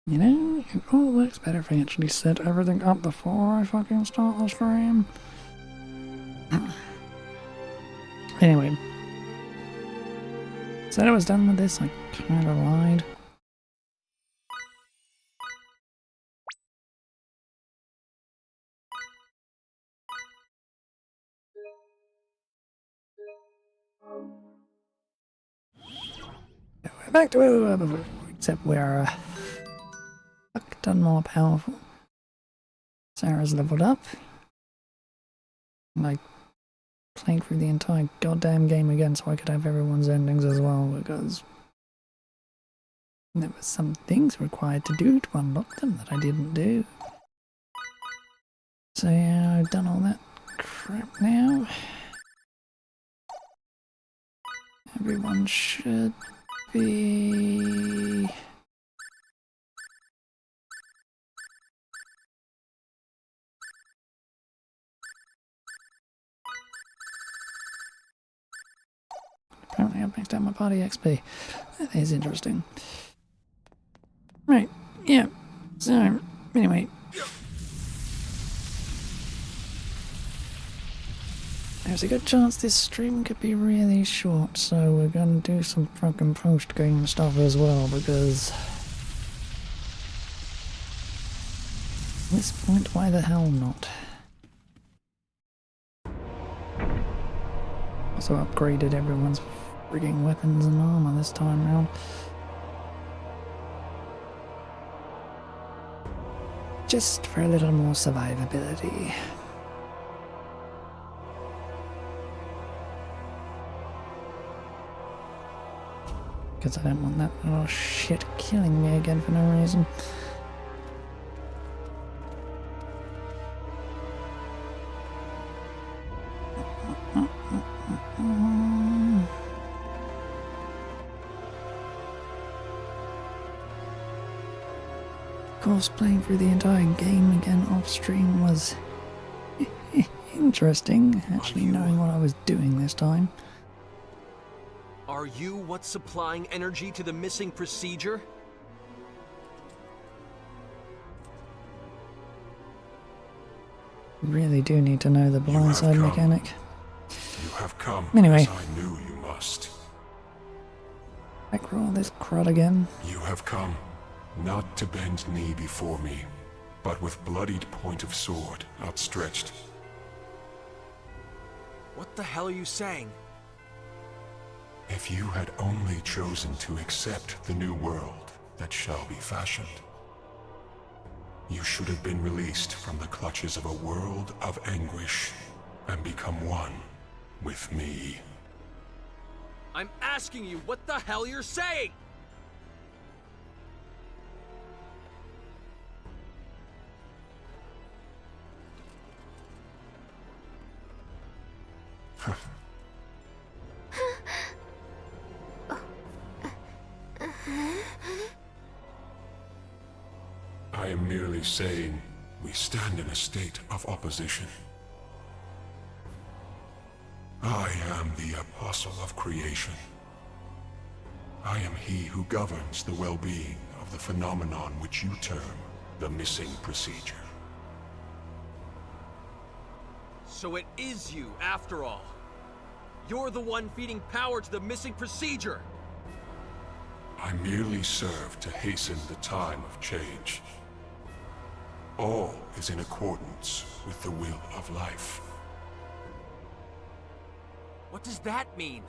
You know, it all works better if I actually set everything up before I fucking start the stream. Anyway. Said I was done with this, I kinda lied. We're back to where we were before, except we're a ton more powerful. Sarah's leveled up. Like, playing through the entire goddamn game again so I could have everyone's endings as well, because there were some things required to do to unlock them that I didn't do. So yeah, I've done all that crap now. Everyone should be... Apparently I've maxed out my party XP. That is interesting. Right, yeah. So, anyway. There's a good chance this stream could be really short, so we're gonna do some fucking post-game stuff as well, because... at this point, why the hell not? Also upgraded everyone's frigging weapons and armor this time round. Just for a little more survivability. Because I don't want that little shit killing me again for no reason. Of course, playing through the entire game again off stream was interesting, actually knowing what I was doing this time. Are you what's supplying energy to the missing procedure? Really do need to know the blindside mechanic. You have come, anyway. as I knew you must. Back roll this crud again. You have come, not to bend knee before me, but with bloodied point of sword outstretched. What the hell are you saying? If you had only chosen to accept the new world that shall be fashioned, you should have been released from the clutches of a world of anguish and become one with me. I'm asking you what the hell you're saying! I am merely saying we stand in a state of opposition. I am the apostle of creation. I am he who governs the well-being of the phenomenon which you term the missing procedure. So it is you, after all. You're the one feeding power to the missing procedure. I merely serve to hasten the time of change. All is in accordance with the will of life. What does that mean?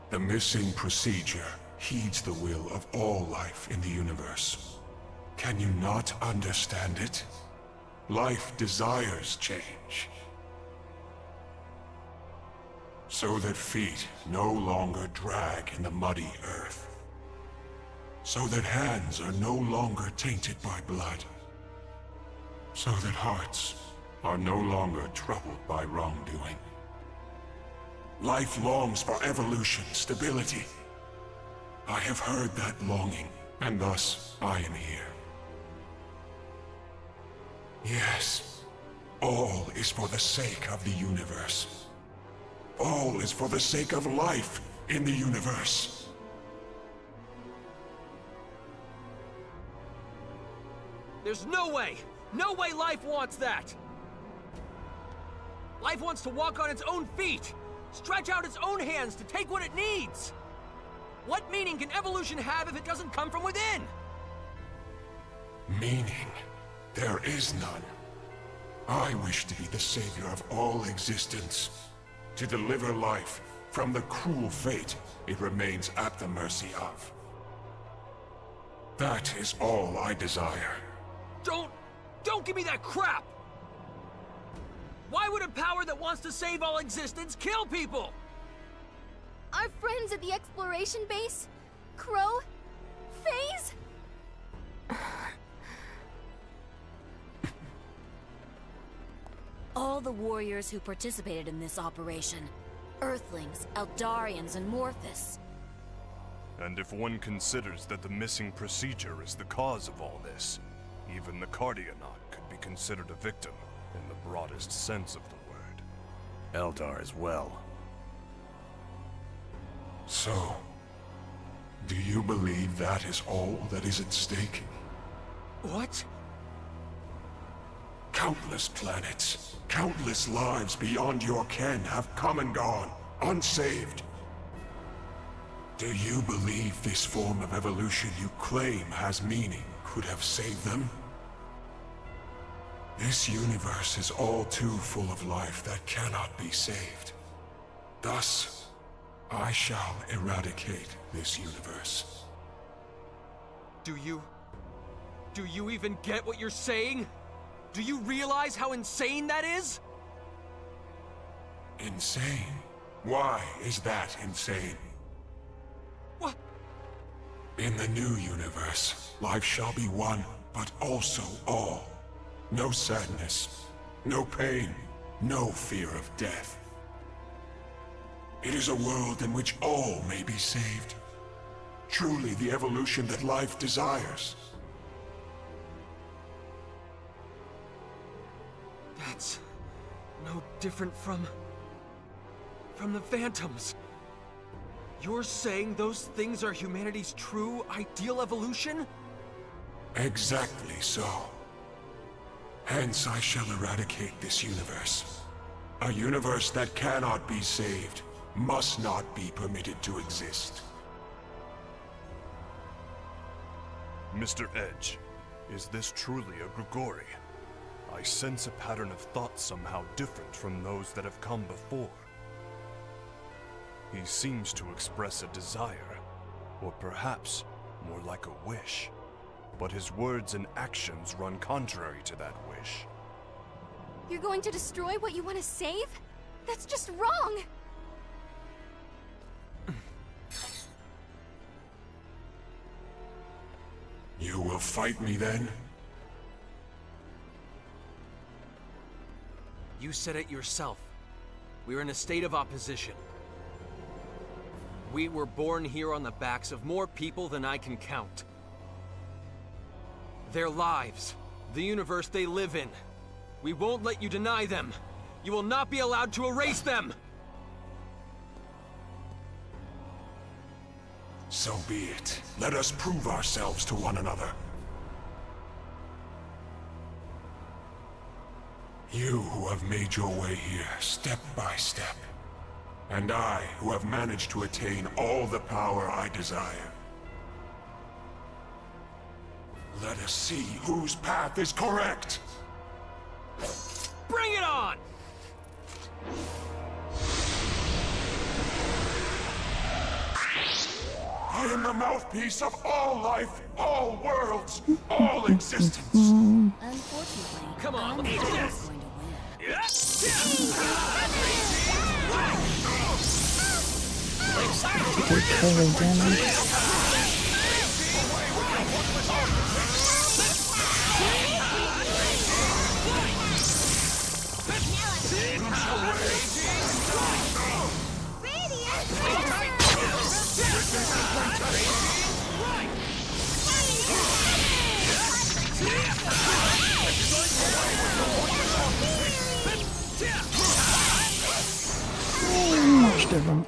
The missing procedure heeds the will of all life in the universe. Can you not understand it? Life desires change. So that feet no longer drag in the muddy earth. So that hands are no longer tainted by blood. So that hearts are no longer troubled by wrongdoing. Life longs for evolution, stability. I have heard that longing, and thus I am here. Yes, all is for the sake of the universe. All is for the sake of life in the universe. There's no way! No way life wants that! Life wants to walk on its own feet! Stretch out its own hands to take what it needs! What meaning can evolution have if it doesn't come from within? Meaning? There is none. I wish to be the savior of all existence. To deliver life from the cruel fate it remains at the mercy of. That is all I desire. Don't give me that crap! Why would a power that wants to save all existence kill people? Our friends at the exploration base? Crow? FaZe? All the warriors who participated in this operation. Earthlings, Eldarians, and Morphus. And if one considers that the missing procedure is the cause of all this, even the Cardionaut could be considered a victim in the broadest sense of the word. Eldar as well. So, do you believe that is all that is at stake? What? Countless planets, countless lives beyond your ken have come and gone, unsaved. Do you believe this form of evolution you claim has meaning could have saved them? This universe is all too full of life that cannot be saved. Thus, I shall eradicate this universe. Do you even get what you're saying? Do you realize how insane that is? Insane? Why is that insane? What? In the new universe, life shall be one, but also all. No sadness, no pain, no fear of death. It is a world in which all may be saved. Truly the evolution that life desires. That's no different from the Phantoms. You're saying those things are humanity's true, ideal evolution? Exactly so. Hence I shall eradicate this universe. A universe that cannot be saved, must not be permitted to exist. Mr. Edge, is this truly a Grigori? I sense a pattern of thought somehow different from those that have come before. He seems to express a desire, or perhaps more like a wish. But his words and actions run contrary to that wish. You're going to destroy what you want to save? That's just wrong! You will fight me then? You said it yourself. We're in a state of opposition. We were born here on the backs of more people than I can count. Their lives, the universe they live in. We won't let you deny them. You will not be allowed to erase them! So be it. Let us prove ourselves to one another. You who have made your way here step by step. And I who have managed to attain all the power I desire. Let us see whose path is correct! Bring it on! I am the mouthpiece of all life, all worlds, all existence. Unfortunately, Come on, I'm let's do always this. going to win. Recovery damage. Much different.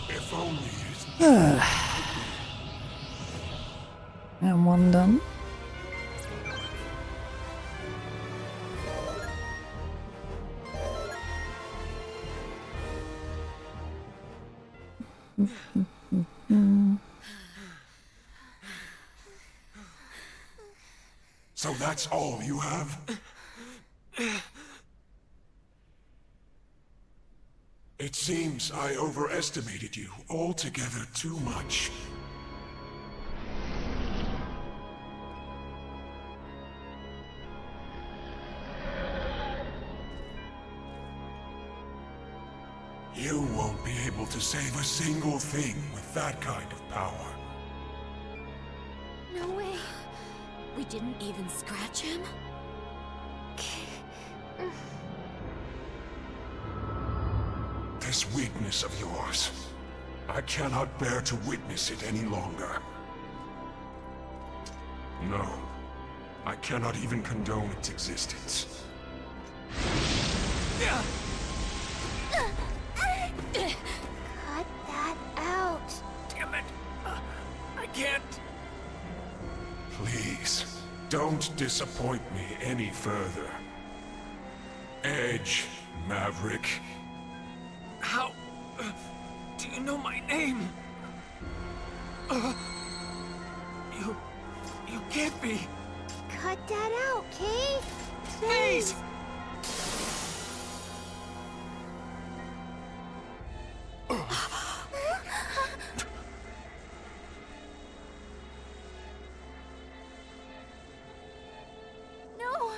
If only it... And one done. So that's all you have? It seems I overestimated you altogether too much. You won't be able to save a single thing with that kind of power. No way. We didn't even scratch him? This weakness of yours, I cannot bear to witness it any longer. No, I cannot even condone its existence. Cut that out. Damn it! I can't. Please, don't disappoint me any further. Edge, Maverick. How do you know my name? You can't be. Cut that out, Kate. Please. No.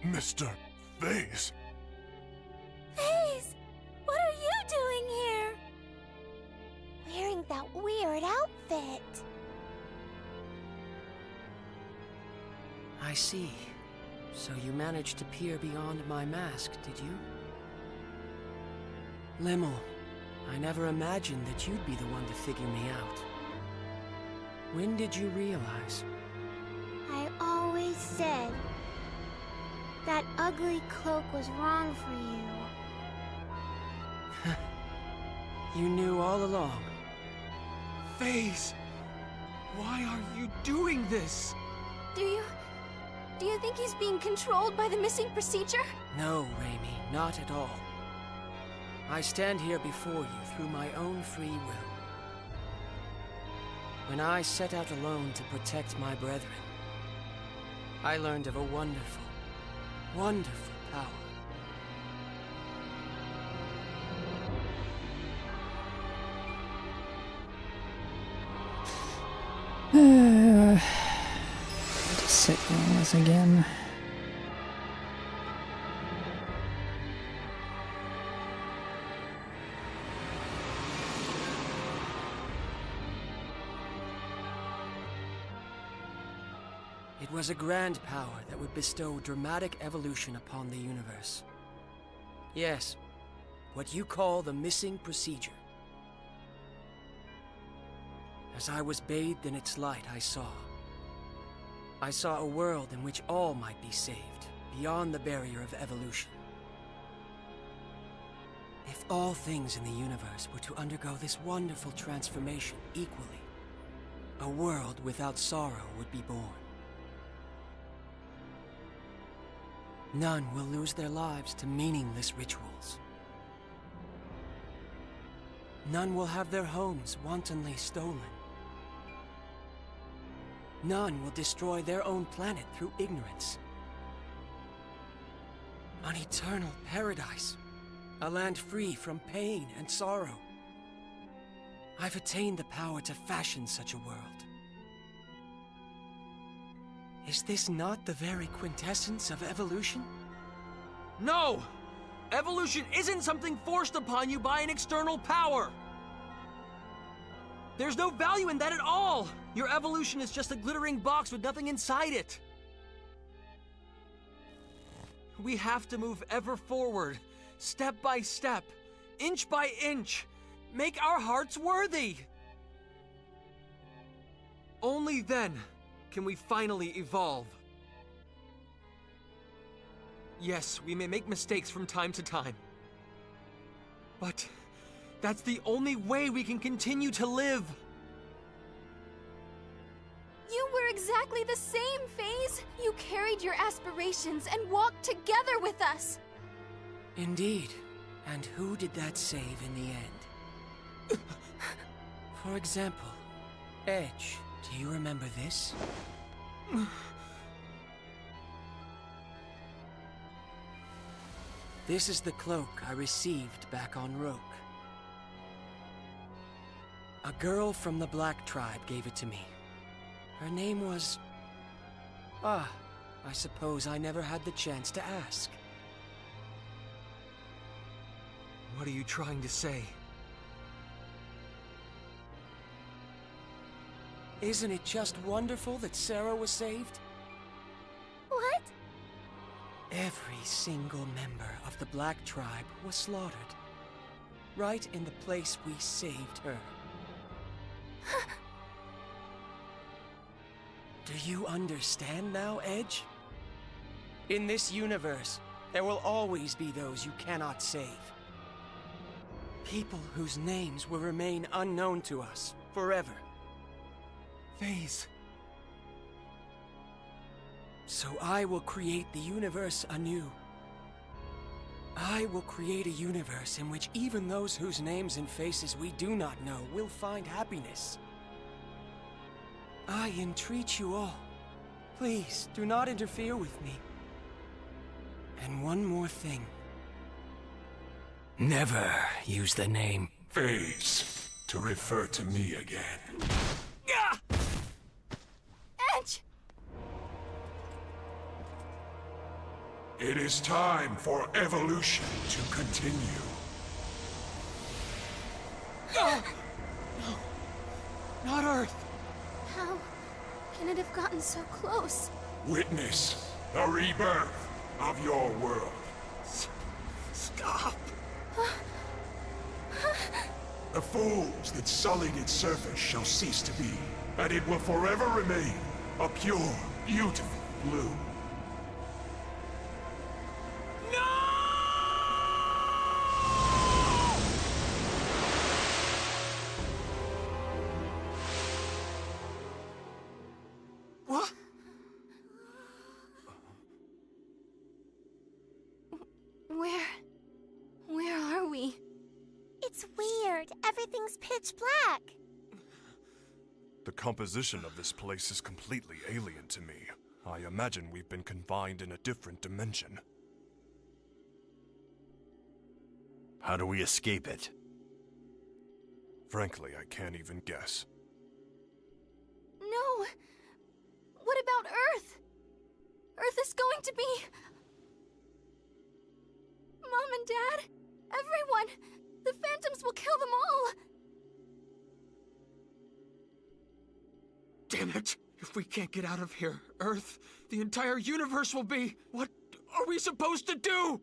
Mr. Vase. Faze, what are you doing here? Wearing that weird outfit. I see. So you managed to peer beyond my mask, did you? Limmel, I never imagined that you'd be the one to figure me out. When did you realize? I always said that ugly cloak was wrong for you. You knew all along. Faze, why are you doing this? Do you think he's being controlled by the missing procedure? No, Raimi, not at all. I stand here before you through my own free will. When I set out alone to protect my brethren, I learned of a wonderful, wonderful power. Just sit on this again. It was a grand power that would bestow dramatic evolution upon the universe. Yes, what you call the missing procedure. As I was bathed in its light, I saw a world in which all might be saved, beyond the barrier of evolution. If all things in the universe were to undergo this wonderful transformation equally, a world without sorrow would be born. None will lose their lives to meaningless rituals. None will have their homes wantonly stolen. None will destroy their own planet through ignorance. An eternal paradise, a land free from pain and sorrow. I've attained the power to fashion such a world. Is this not the very quintessence of evolution? No! Evolution isn't something forced upon you by an external power! There's no value in that at all! Your evolution is just a glittering box with nothing inside it. We have to move ever forward, step by step, inch by inch, make our hearts worthy! Only then can we finally evolve. Yes, we may make mistakes from time to time. But That's the only way we can continue to live. You were exactly the same, FaZe. You carried your aspirations and walked together with us. Indeed. And who did that save in the end? For example, Edge, do you remember this? This is the cloak I received back on Roke. A girl from the Black Tribe gave it to me. Her name was... I suppose I never had the chance to ask. What are you trying to say? Isn't it just wonderful that Sarah was saved? What? Every single member of the Black Tribe was slaughtered. Right in the place we saved her. Do you understand now, Edge? In this universe, there will always be those you cannot save. People whose names will remain unknown to us forever. FaZe. So I will create the universe anew. I will create a universe in which even those whose names and faces we do not know will find happiness. I entreat you all, please do not interfere with me. And one more thing. Never use the name FaZe, to refer to me again. Edge! It is time for evolution to continue. Not Earth. How can it have gotten so close? Witness the rebirth of your world. Stop. The fools that sullied its surface shall cease to be, and it will forever remain a pure, beautiful blue. What? Where are we? It's weird. Everything's pitch black. The composition of this place is completely alien to me. I imagine we've been confined in a different dimension. How do we escape it? Frankly, I can't even guess. No. What about Earth? Earth is going to be... Mom and Dad, everyone, the Phantoms will kill them all. Damn it! If we can't get out of here, Earth, the entire universe will be... What are we supposed to do?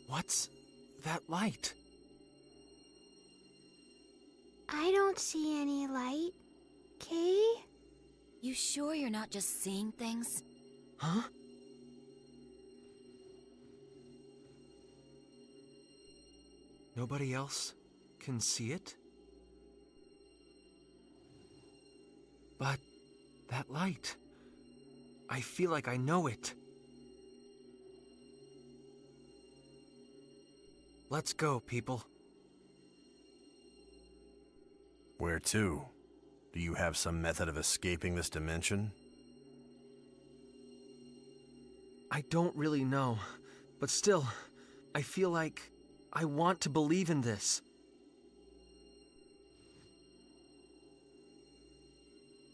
What's that light? I don't see any light. Kay? You sure you're not just seeing things? Huh? Nobody else can see it? But that light... I feel like I know it. Let's go, people. Where to? Do you have some method of escaping this dimension? I don't really know, but still, I feel like I want to believe in this.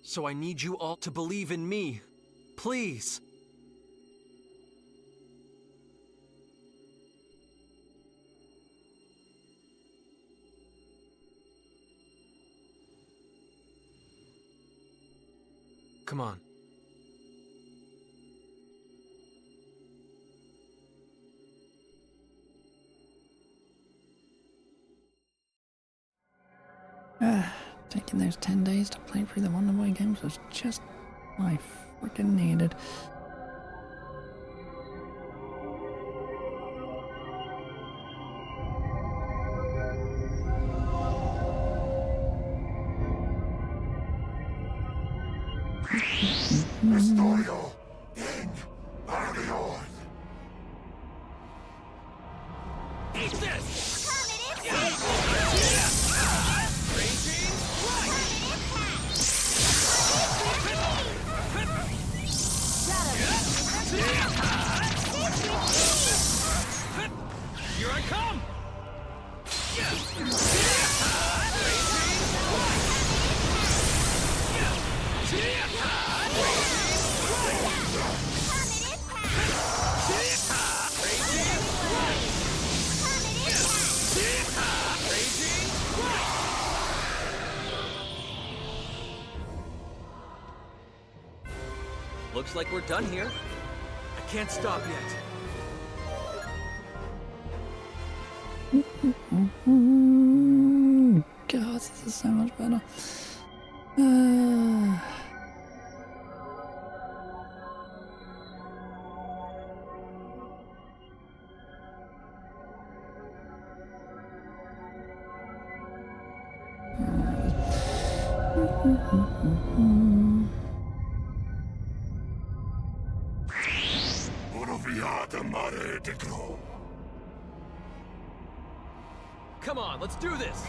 So I need you all to believe in me. Please. Come on. Taking those 10 days to play through the Wonder Boy games was just what I freaking needed. Estoyo in Arion. Eat this! Here I come! Looks like we're done here. I can't stop yet. God, this is so much better. Come on, let's do this!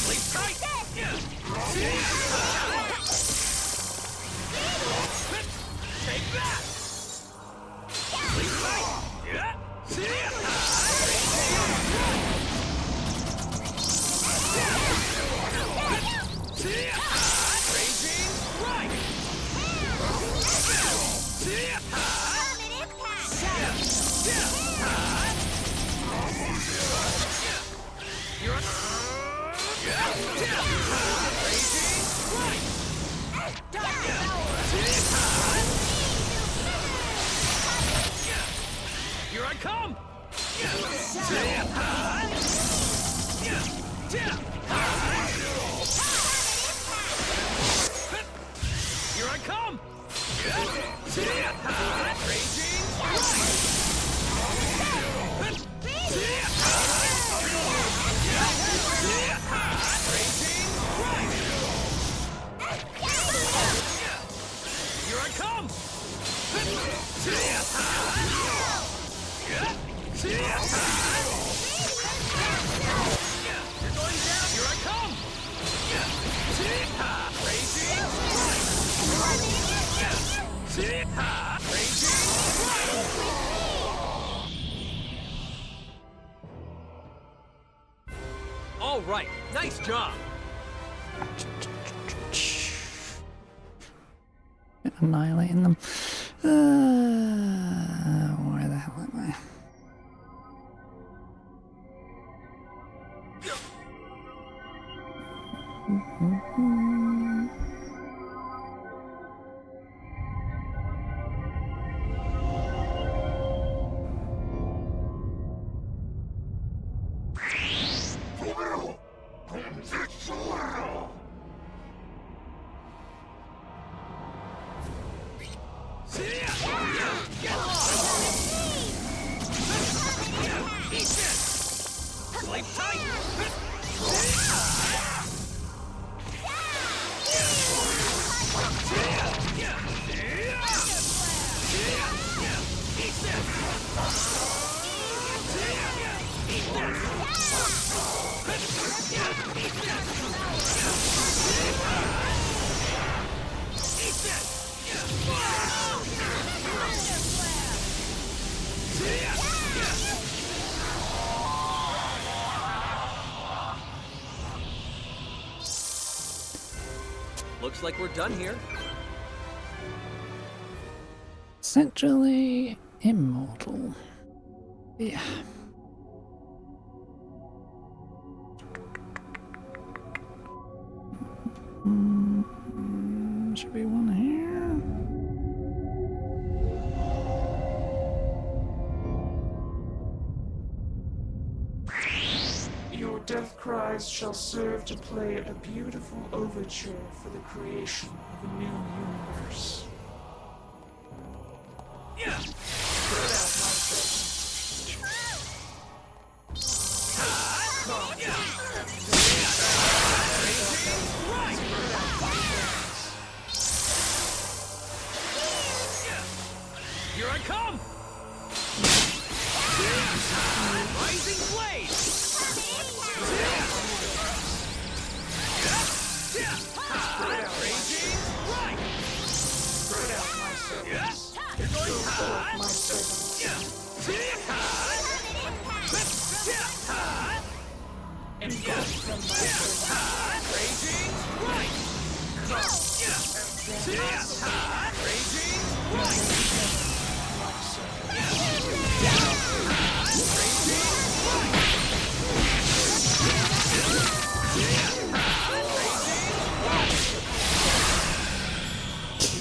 Sleep tight! Take that! Sleep tight! Raging right! Here I come! Here I come! Here I come! You're going down! Here I come! All right, nice job! Annihilating them. Where the hell am I? Sleep tight! Looks like we're done here. Essentially immortal. Yeah. Should be one here. death cries shall serve to play a beautiful overture for the creation of a new universe. Here I come! Rising blade! Raging right! Spread out my servants. You're going My servants. Engulf from my servants. Raging right! Raging right!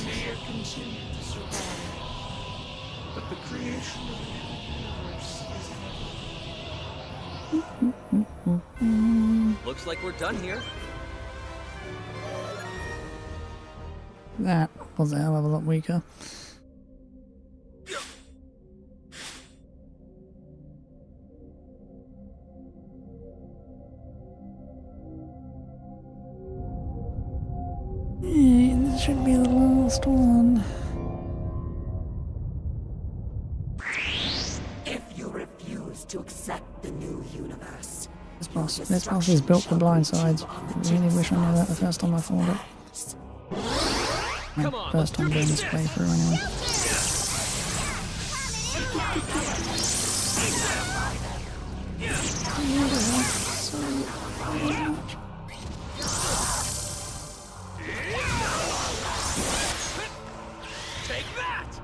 May it continue to survive, but the creation of a new universe is Looks like we're done here. That was a hell of a lot weaker. This should be the last one. If you refuse to accept the new universe, This boss is built for blind sides. I really wish I knew that the first time I fought it. Come on, First time doing this playthrough anyway. Take that! Take that!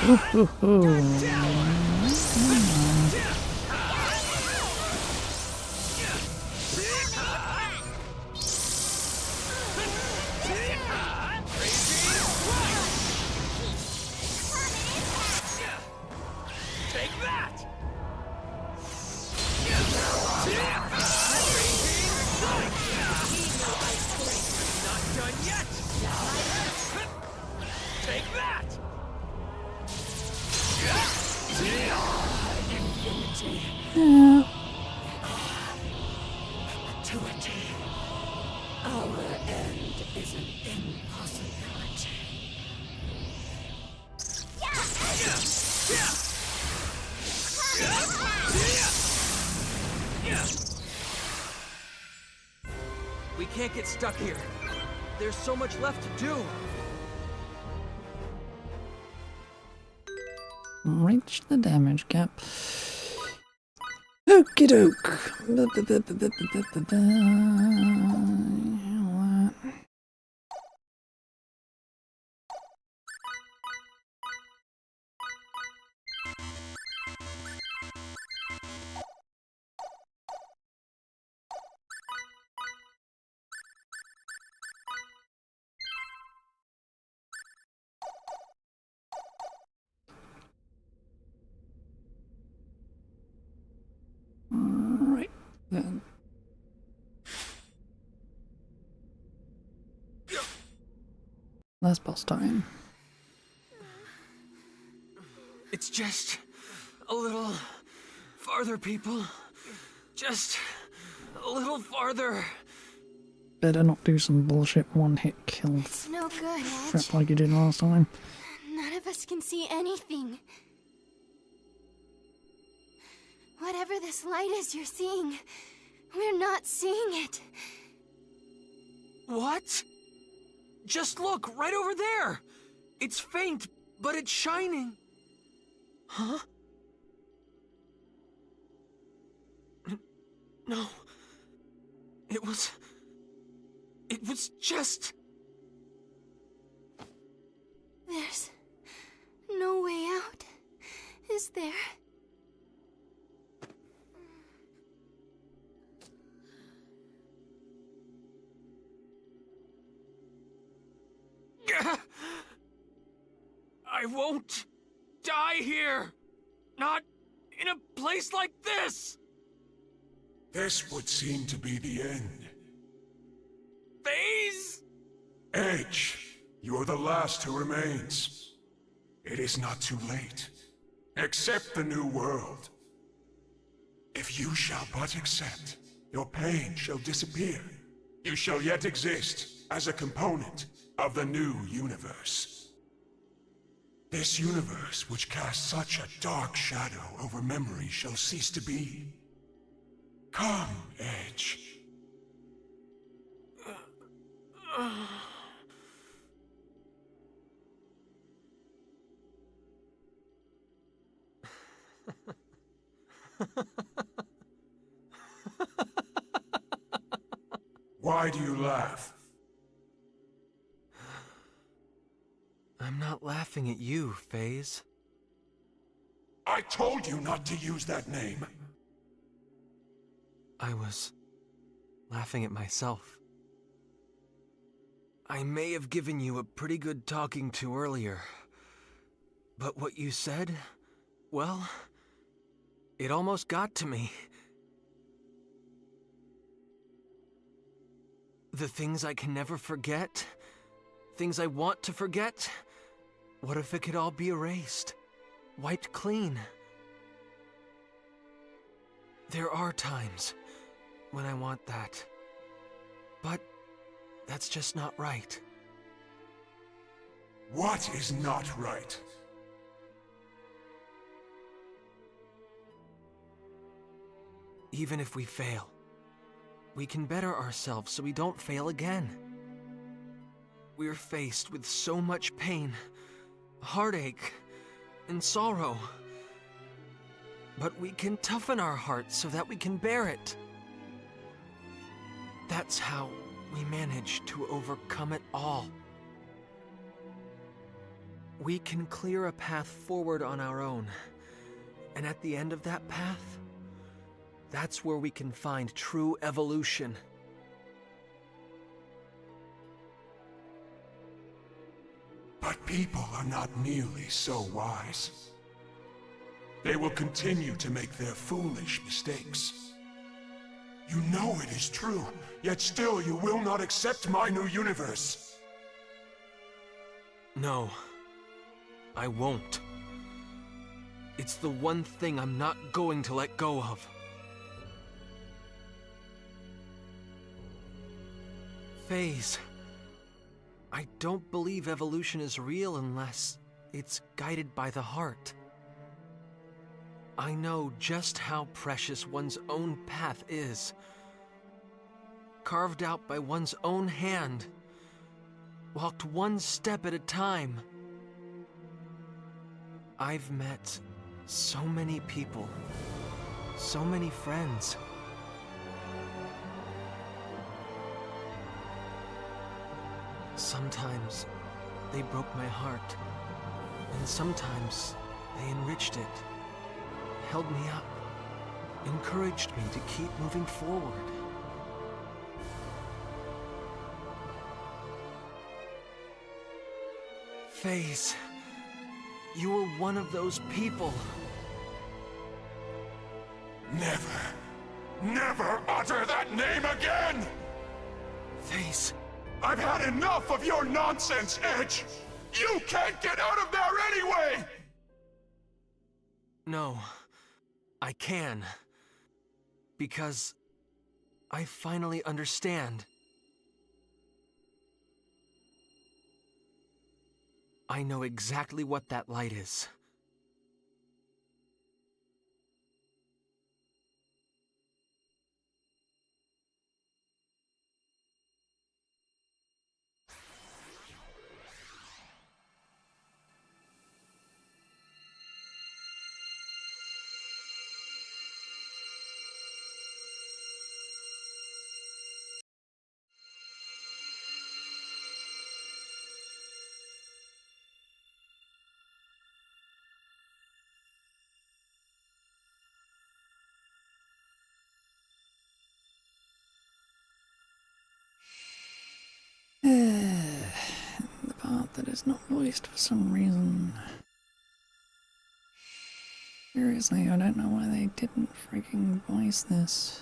Ooh, ooh, ooh. Take that! Not done yet! Take that! Yeah. perpetuity. Our end is an impossibility. We can't get stuck here. There's so much left to do. Reach the damage cap. Okie doke. Right then. Last boss time. It's just a little farther, people. Just a little farther. Better not do some bullshit one-hit kill It's no good, Edge. crap like you did last time. None of us can see anything. Whatever this light is you're seeing, we're not seeing it. What? Just look, right over there! It's faint, but it's shining. Huh? No. It was just won't die here! Not in a place like this! This would seem to be the end. Phase? Edge, you are the last who remains. It is not too late. Accept the new world. If you shall but accept, your pain shall disappear. You shall yet exist as a component of the new universe. This universe which casts such a dark shadow over memory shall cease to be. Come, Edge. Why do you laugh? I'm not laughing at you, FaZe. I told you not to use that name. I was laughing at myself. I may have given you a pretty good talking to earlier, but what you said, well, it almost got to me. The things I can never forget, things I want to forget, what if it could all be erased, wiped clean? There are times when I want that, but that's just not right. What is not right? Even if we fail, we can better ourselves so we don't fail again. We're faced with so much pain, heartache, and sorrow. But we can toughen our hearts so that we can bear it. That's how we manage to overcome it all. We can clear a path forward on our own, and at the end of that path, that's where we can find true evolution. But people are not nearly so wise. They will continue to make their foolish mistakes. You know it is true, yet still you will not accept my new universe. No, I won't. It's the one thing I'm not going to let go of. FaZe, I don't believe evolution is real unless it's guided by the heart. I know just how precious one's own path is. Carved out by one's own hand. Walked one step at a time. I've met so many people. So many friends. Sometimes they broke my heart. And sometimes they enriched it. Held me up, encouraged me to keep moving forward. FaZe, you were one of those people. Never, never utter that name again! FaZe. I've had enough of your nonsense, Edge! You can't get out of there anyway! No. I can. Because I finally understand. I know exactly what that light is. The part that is not voiced for some reason. seriously, I don't know why they didn't freaking voice this.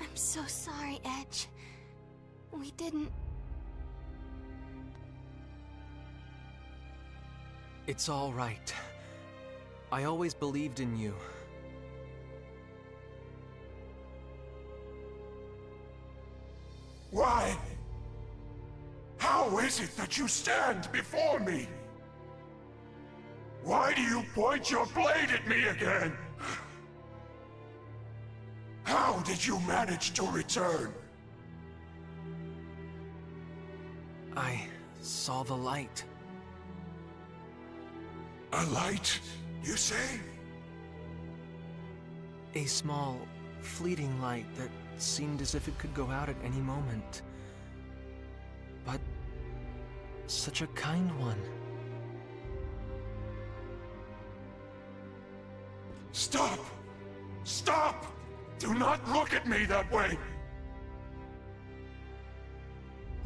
I'm so sorry, Edge. We didn't... It's all right. I always believed in you. Why? How is it that you stand before me? Why do you point your blade at me again? How did you manage to return? I saw the light. A light, you say? A small, fleeting light that seemed as if it could go out at any moment. But such a kind one. Stop! Stop! Do not look at me that way!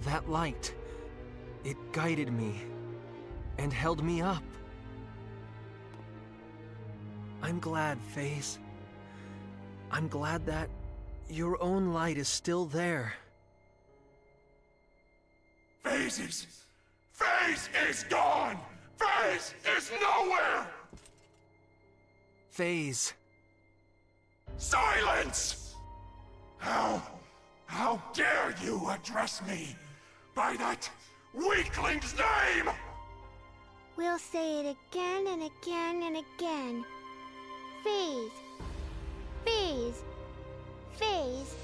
That light, it guided me and held me up. I'm glad, FaZe. I'm glad that your own light is still there. FaZe is gone! FaZe is nowhere! FaZe. Silence! How dare you address me by that weakling's name? We'll say it again and again and again. FaZe. FaZe. FaZe.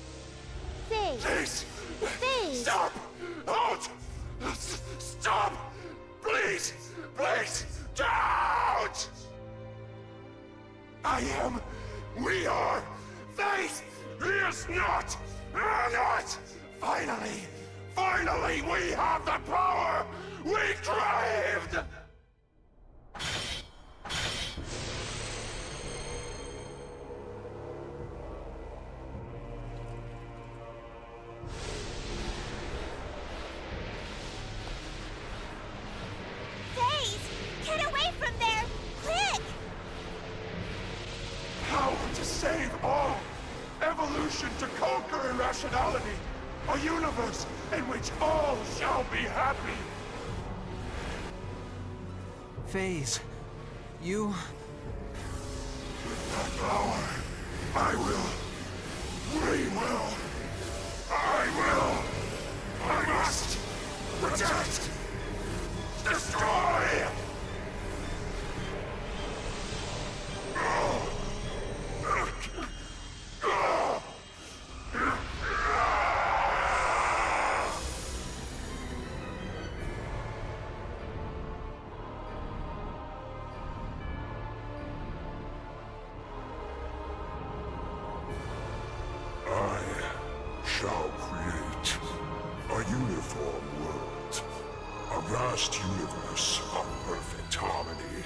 FaZe. Please! FaZe. Stop! Halt! Stop! Please! Please! Don't! We are FaZe! He is not! Not! Finally, we have the power we craved! FaZe! Get away from there! Quick! Power to save all! Evolution to conquer irrationality! A universe in which all shall be happy! FaZe, you... With that power, I must protect, destroy! shall create a uniform world, a vast universe of perfect harmony.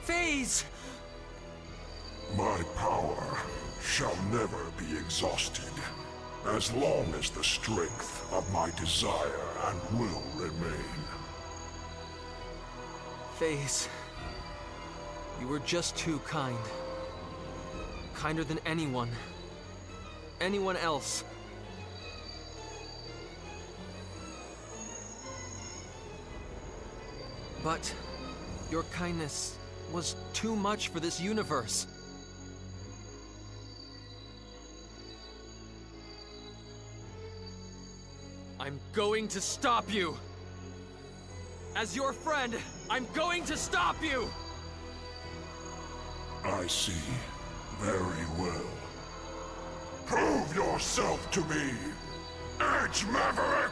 Phase! My power shall never be exhausted, as long as the strength of my desire and will remain. Phase, you were just too kind. Kinder than anyone else. But your kindness was too much for this universe. I'm going to stop you! As your friend, I'm going to stop you! I see very well. Prove yourself to me, Edge Maverick!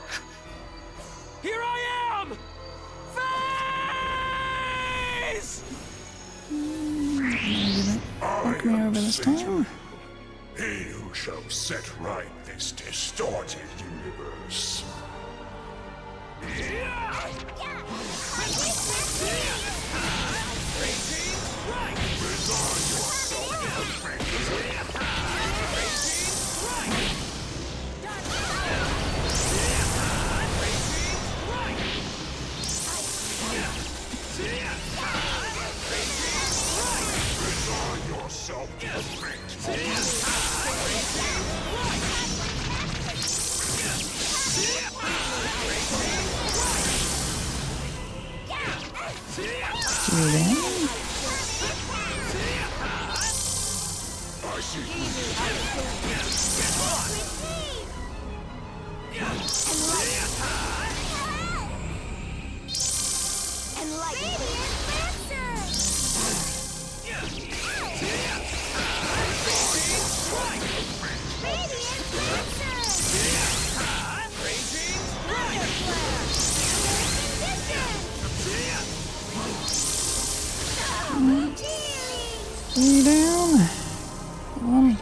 Here I am! Phase! Fuck me over this time. He who shall set right this distorted universe. Resign yourself to the fate. I see. Lay down. Come on.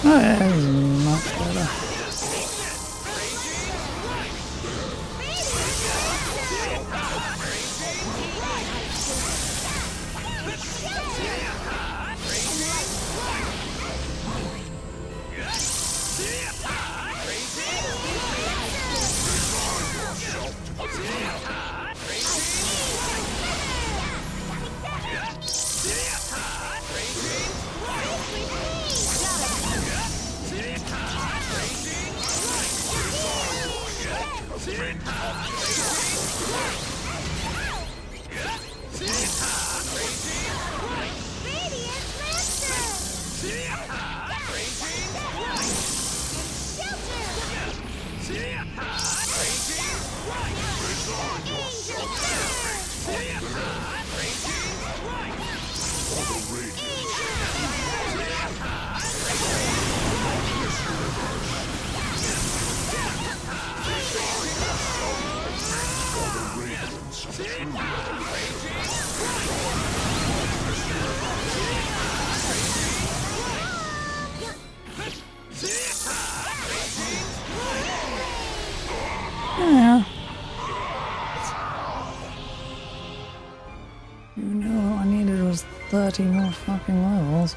Oh, yeah, that was much better. 30 more fucking levels.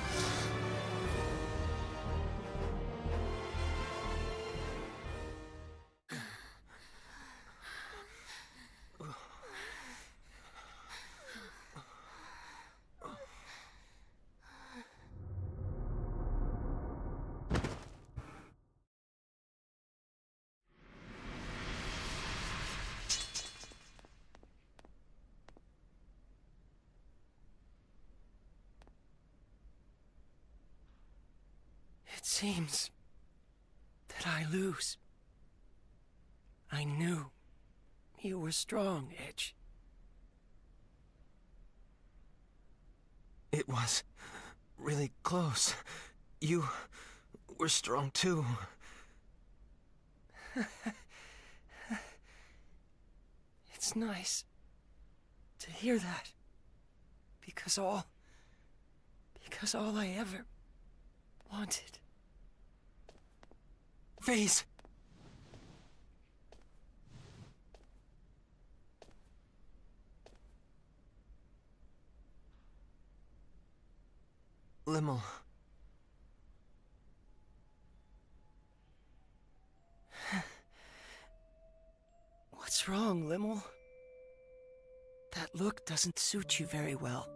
It seems that I lose. I knew you were strong, Edge. It was really close. You were strong too. It's nice to hear that. Because all I ever wanted. Phase! Limmel. What's wrong, Limmel? That look doesn't suit you very well.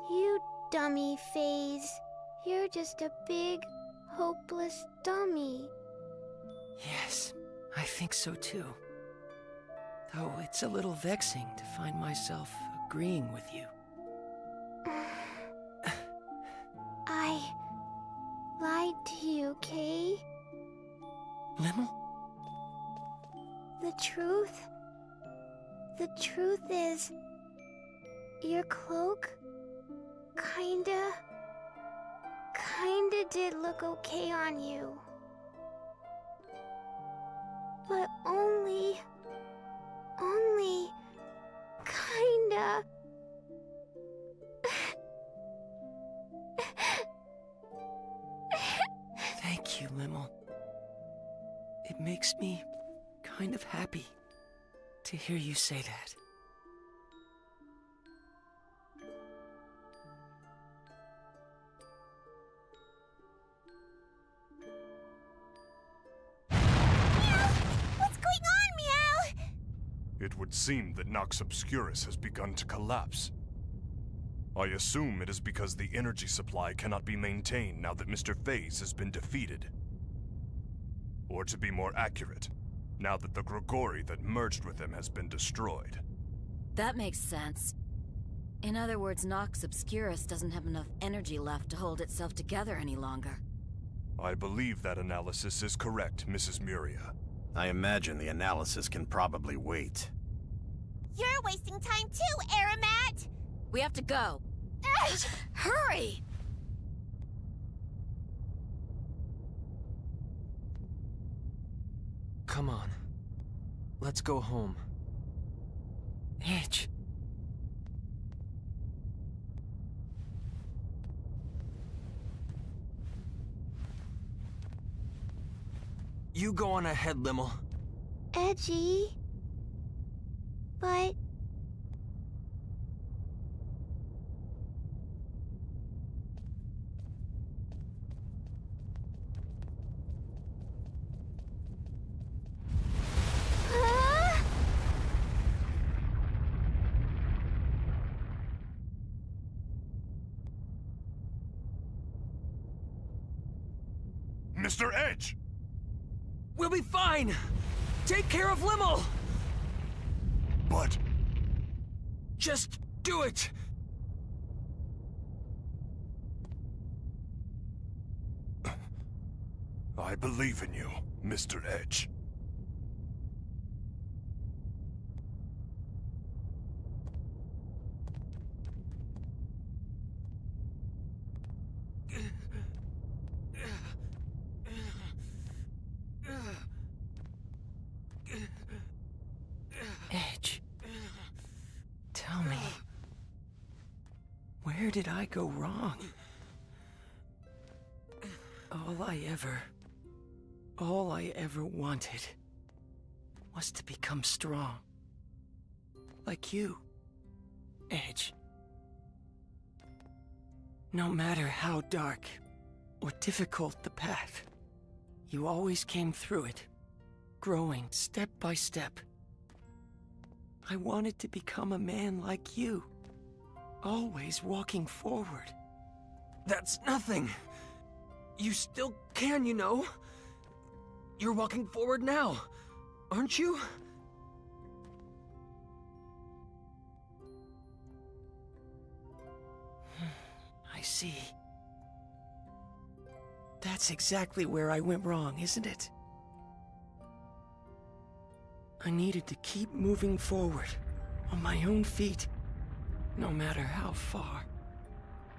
You dummy, Phase. You're just a big, hopeless dummy. Yes, I think so too. Though it's a little vexing to find myself agreeing with you. I lied to you, Kay. Limmel? The truth is, your cloak kinda did look okay on you. But only kinda. Thank you, Limmel. It makes me kind of happy to hear you say that. What's going on, Meow? It would seem that Nox Obscurus has begun to collapse. I assume it is because the energy supply cannot be maintained now that Mr. Phase has been defeated. Or to be more accurate, now that the Grigori that merged with him has been destroyed. That makes sense. In other words, Nox Obscurus doesn't have enough energy left to hold itself together any longer. I believe that analysis is correct, Mrs. Muria. I imagine the analysis can probably wait. You're wasting time too, Aramat! We have to go. Edge! Hurry! Come on. Let's go home. Edge. You go on ahead, Limmel. Edgy. But... Huh? Mr. Edge! We'll be fine! Take care of Limmel! But... Just do it! I believe in you, Mr. Edge. Edge. Tell me. Where did I go wrong? All I ever wanted was to become strong. Like you, Edge. No matter how dark or difficult the path, you always came through it, growing step by step. I wanted to become a man like you, always walking forward. That's nothing. You still can, you know. You're walking forward now, aren't you? I see. That's exactly where I went wrong, isn't it? I needed to keep moving forward, on my own feet, no matter how far,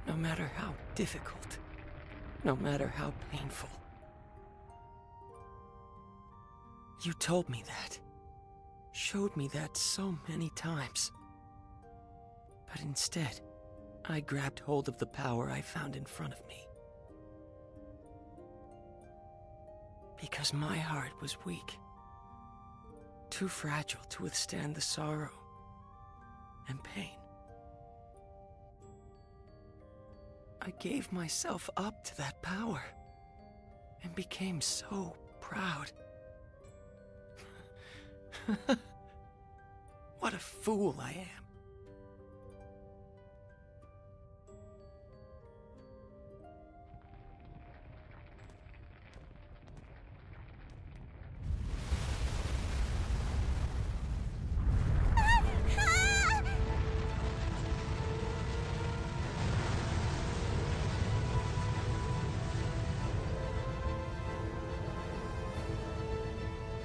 no matter how difficult, no matter how painful. You told me that, showed me that so many times. But instead, I grabbed hold of the power I found in front of me. Because my heart was weak, too fragile to withstand the sorrow and pain. I gave myself up to that power and became so proud. What a fool I am.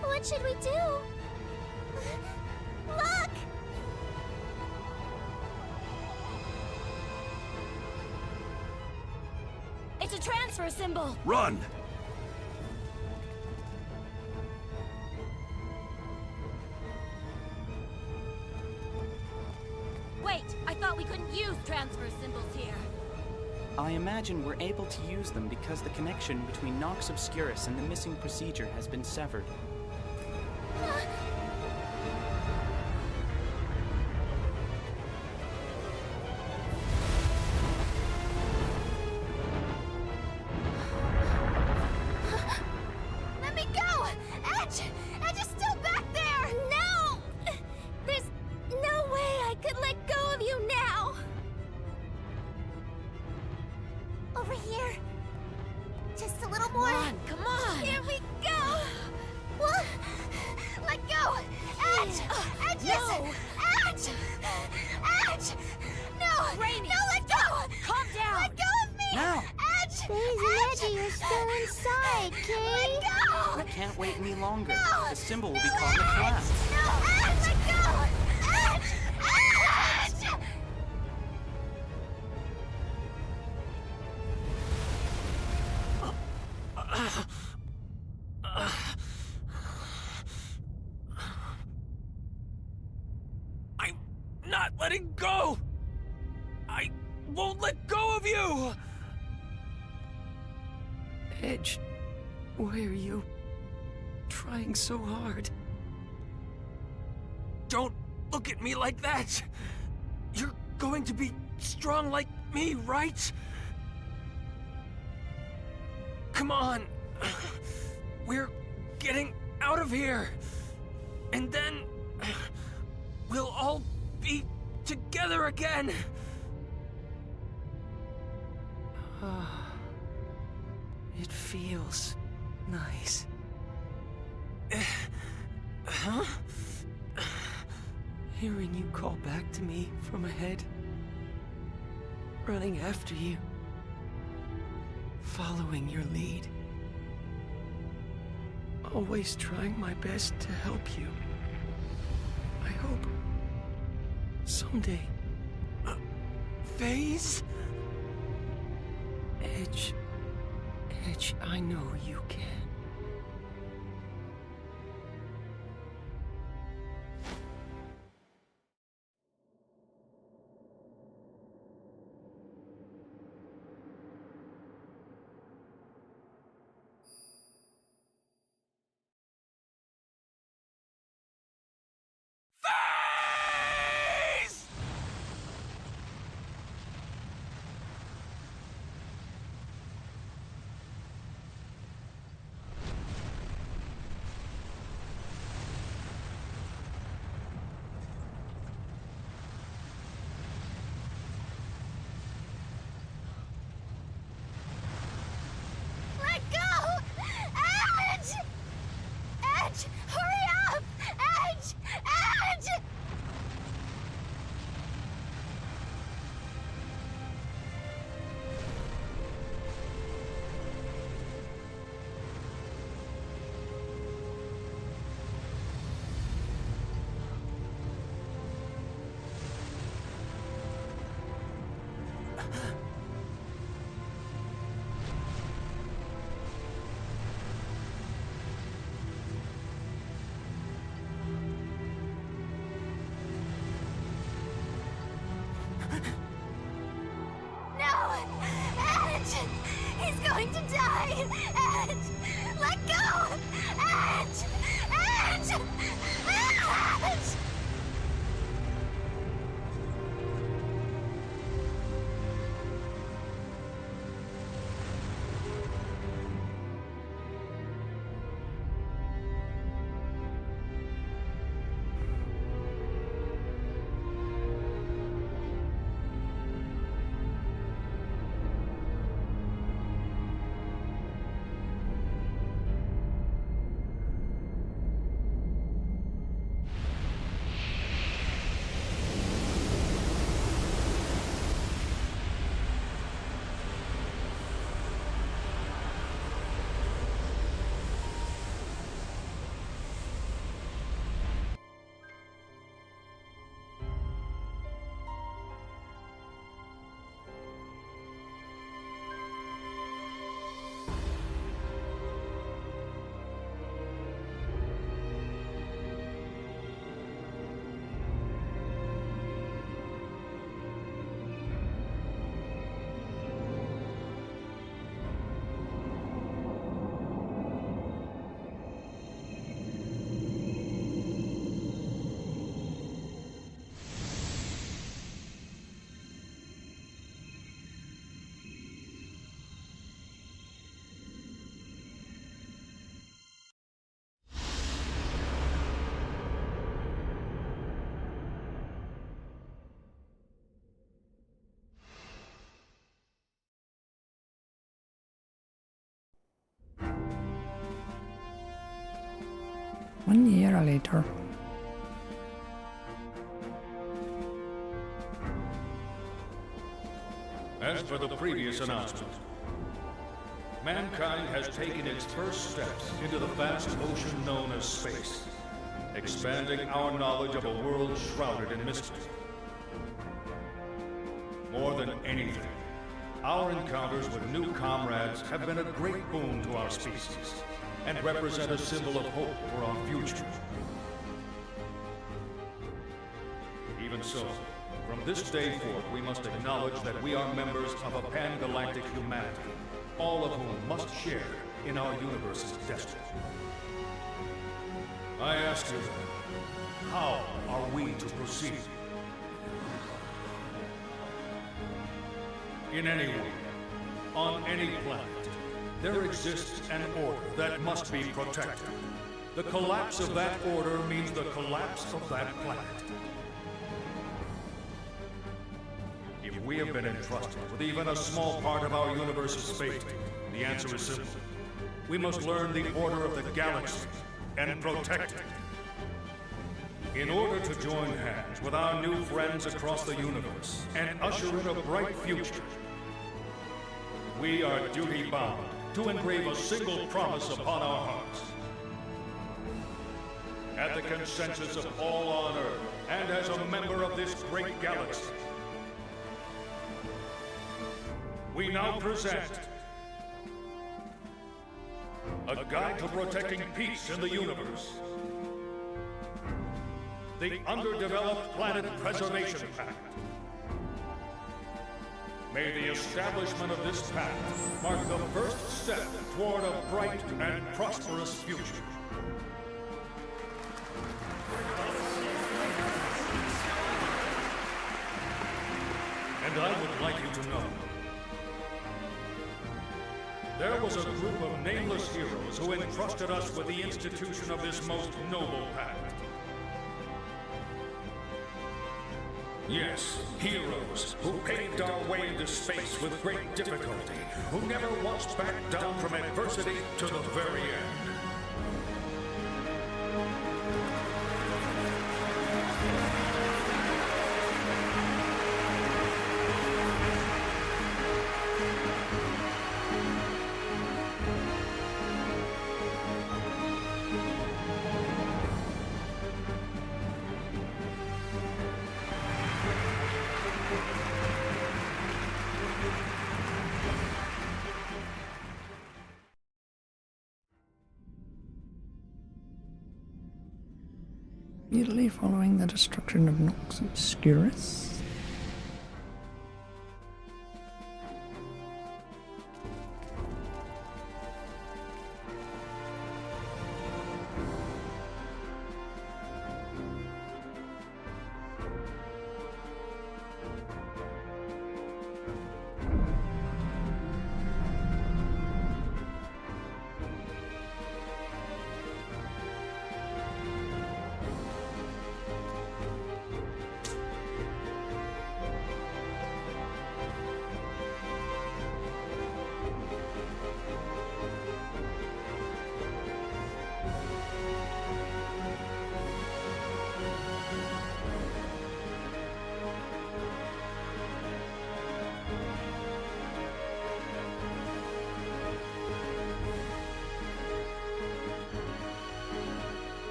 What should we do? Look! It's a transfer symbol! Run! Wait, I thought we couldn't use transfer symbols here. I imagine we're able to use them because the connection between Nox Obscurus and the missing procedure has been severed. Let me go! Edge! Edge is still back there! No! There's no way I could let go of you now! Over here. Just a little more. Come on! Here we go! Well, let go! Edge! Edge! No! Edge! Edge! No! Rainy, No, let go! Calm down! Let go of me! Now! Edge! Daisy, Edge, you're still inside, Kay! Let go! We can't wait any longer. No! The symbol will be caught in the collapse. No! Edge! Let go! Edge! Edge! I'm not letting go! I won't let go of you! Edge, why are you trying so hard? Don't look at me like that! You're going to be strong like me, right? Come on! We're getting out of here! And then we'll all be together again! It feels nice. Huh? Hearing you call back to me from ahead. Running after you. Following your lead. Always trying my best to help you. I hope someday. Phase? Edge, I know you can. going to die! Edge! Let go! Edge! Edge! Edge! One year later. As for the previous announcement, mankind has taken its first steps into the vast ocean known as space, expanding our knowledge of a world shrouded in mystery. More than anything, our encounters with new comrades have been a great boon to our species and represent a symbol of hope for our future. Even so, from this day forth, we must acknowledge that we are members of a pan-galactic humanity, all of whom must share in our universe's destiny. I ask you then, how are we to proceed? In any way, on any planet, there exists an order that must be protected. The collapse of that order means the collapse of that planet. If we have been entrusted with even a small part of our universe's fate, the answer is simple. We must learn the order of the galaxy and protect it. In order to join hands with our new friends across the universe and usher in a bright future, we are duty-bound to engrave a single promise upon our hearts. At the consensus of all on Earth, and as a member of this great galaxy, we now present a guide to protecting peace in the universe. The Underdeveloped Planet Preservation Pact. May the establishment of this pact mark the first step toward a bright and prosperous future. And I would like you to know, there was a group of nameless heroes who entrusted us with the institution of this most noble pact. Yes, heroes who paved our way into space with great difficulty, who never once backed down from adversity to the very end. Immediately following the destruction of Nox Obscurus,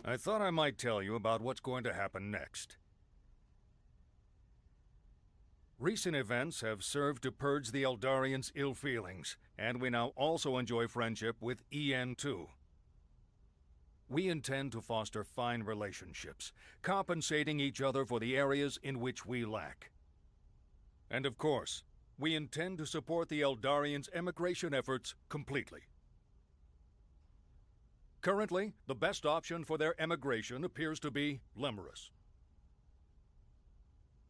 I thought I might tell you about what's going to happen next. Recent events have served to purge the Eldarians' ill feelings, and we now also enjoy friendship with EN2. We intend to foster fine relationships, compensating each other for the areas in which we lack. And of course, we intend to support the Eldarians' emigration efforts completely. Currently, the best option for their emigration appears to be Lemurus.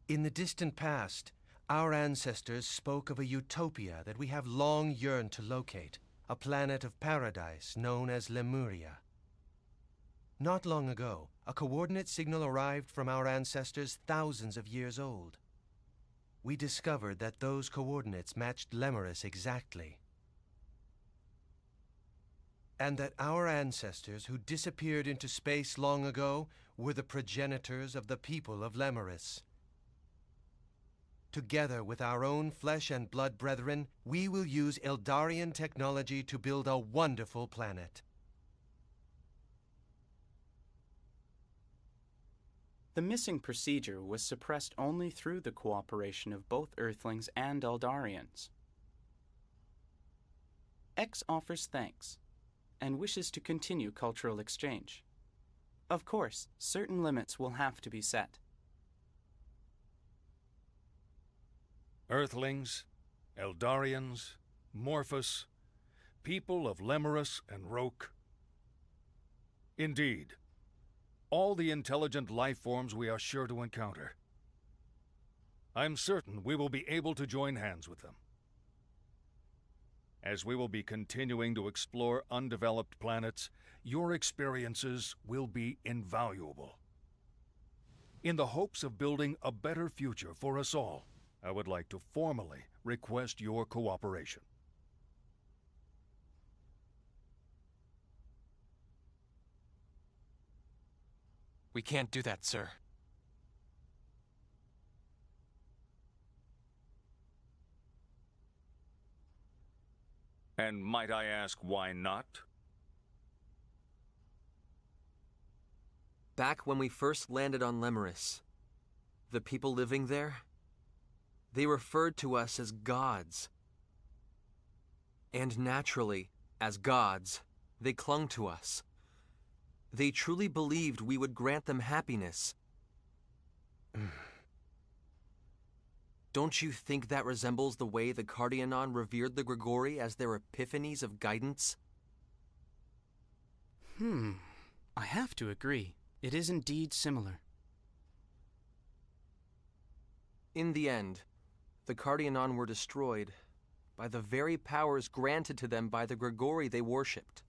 In the distant past, our ancestors spoke of a utopia that we have long yearned to locate, a planet of paradise known as Lemuria. Not long ago, a coordinate signal arrived from our ancestors thousands of years old. We discovered that those coordinates matched Lemurus exactly. And that our ancestors who disappeared into space long ago were the progenitors of the people of Lemurus. Together with our own flesh and blood brethren, we will use Eldarian technology to build a wonderful planet. The missing procedure was suppressed only through the cooperation of both Earthlings and Eldarians. X offers thanks, and wishes to continue cultural exchange. Of course, certain limits will have to be set. Earthlings, Eldarians, Morphus, people of Lemurus and Roke. Indeed, all the intelligent life forms we are sure to encounter. I'm certain we will be able to join hands with them. As we will be continuing to explore undeveloped planets, your experiences will be invaluable. In the hopes of building a better future for us all, I would like to formally request your cooperation. We can't do that, sir. And might I ask why not? Back when we first landed on Lemurus, the people living there, they referred to us as gods. And naturally, as gods, they clung to us. They truly believed we would grant them happiness. Don't you think that resembles the way the Cardianon revered the Grigori as their epiphanies of guidance? I have to agree. It is indeed similar. In the end, the Cardianon were destroyed by the very powers granted to them by the Grigori they worshipped.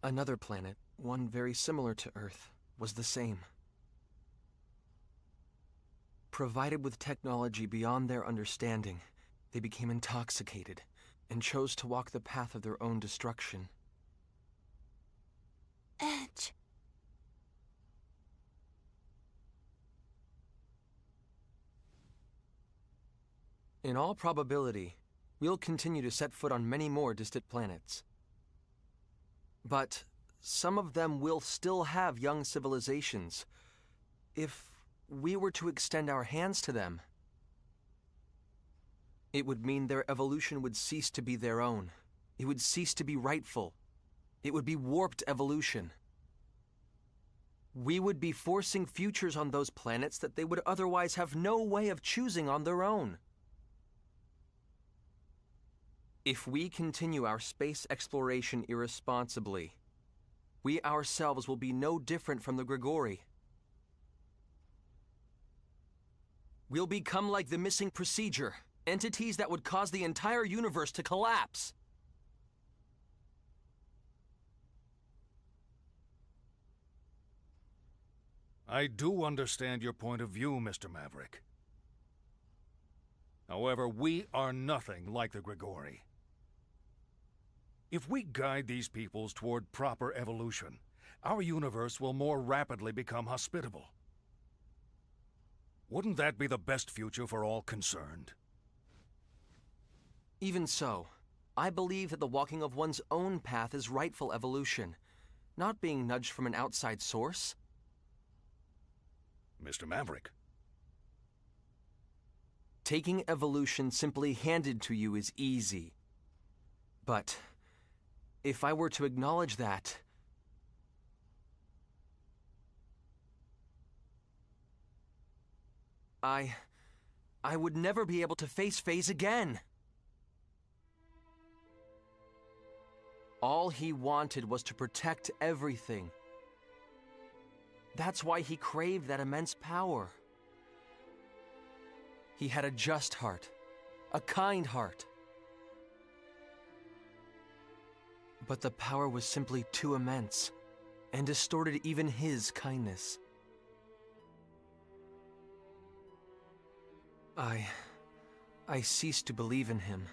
Another planet, one very similar to Earth, was the same. Provided with technology beyond their understanding, they became intoxicated and chose to walk the path of their own destruction. Edge. In all probability, we'll continue to set foot on many more distant planets. But some of them will still have young civilizations. If we were to extend our hands to them, it would mean their evolution would cease to be their own. It would cease to be rightful. It would be warped evolution. We would be forcing futures on those planets that they would otherwise have no way of choosing on their own. If we continue our space exploration irresponsibly, we ourselves will be no different from the Grigori. We'll become like the missing procedure, entities that would cause the entire universe to collapse. I do understand your point of view, Mr. Maverick. However, we are nothing like the Grigori. If we guide these peoples toward proper evolution, our universe will more rapidly become hospitable. Wouldn't that be the best future for all concerned? Even so, I believe that the walking of one's own path is rightful evolution, not being nudged from an outside source. Mr. Maverick. Taking evolution simply handed to you is easy. But if I were to acknowledge that, I would never be able to face Phase again. All he wanted was to protect everything. That's why he craved that immense power. He had a just heart, a kind heart. But the power was simply too immense, and distorted even his kindness. I ceased to believe in him.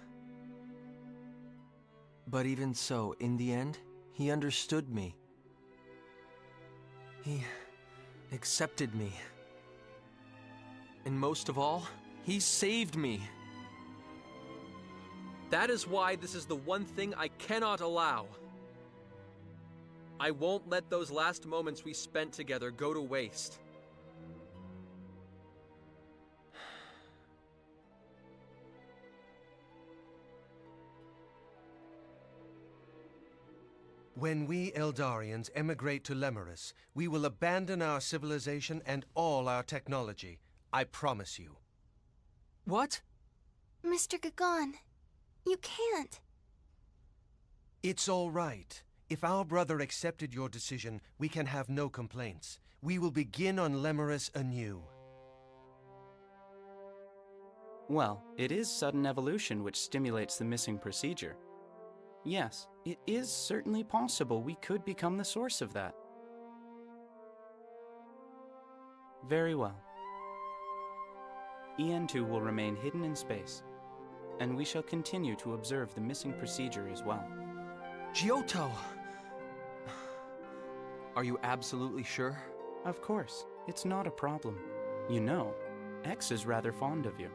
But even so, in the end, he understood me. He accepted me. And most of all, he saved me. That is why this is the one thing I cannot allow. I won't let those last moments we spent together go to waste. When we Eldarians emigrate to Lemurus, we will abandon our civilization and all our technology. I promise you. What? Mr. Gagon, you can't. It's all right. If our brother accepted your decision, we can have no complaints. We will begin on Lemurus anew. Well, it is sudden evolution which stimulates the missing procedure. Yes, it is certainly possible we could become the source of that. Very well. EN2 will remain hidden in space, and we shall continue to observe the missing procedure as well. Giotto! Are you absolutely sure? Of course, it's not a problem. You know, X is rather fond of you.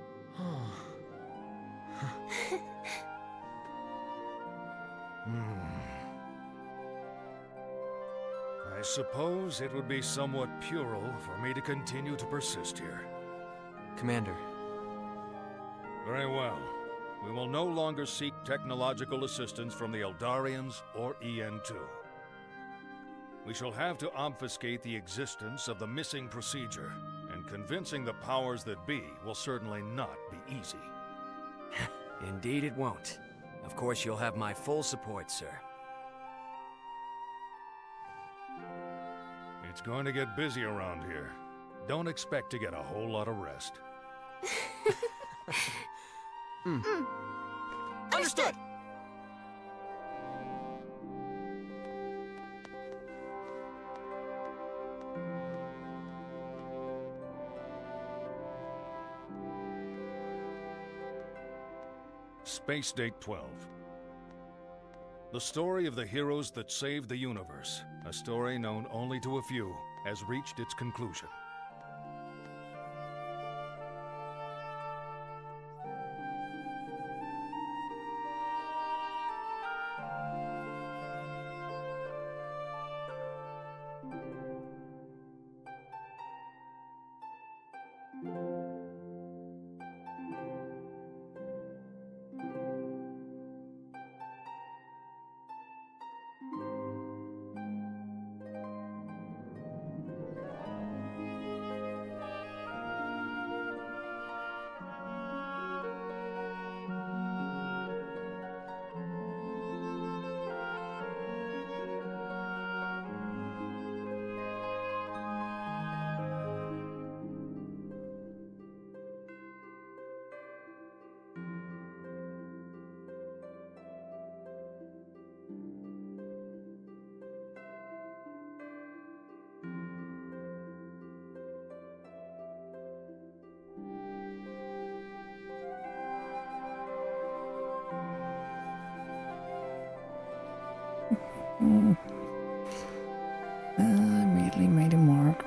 I suppose it would be somewhat puerile for me to continue to persist here. Commander. Very well. We will no longer seek technological assistance from the Eldarians or EN2. We shall have to obfuscate the existence of the missing procedure, and convincing the powers that be will certainly not be easy. Indeed it won't. Of course you'll have my full support, sir. It's going to get busy around here. Don't expect to get a whole lot of rest. Understood! Space Date 12. The story of the heroes that saved the universe, a story known only to a few, has reached its conclusion. I immediately made him work.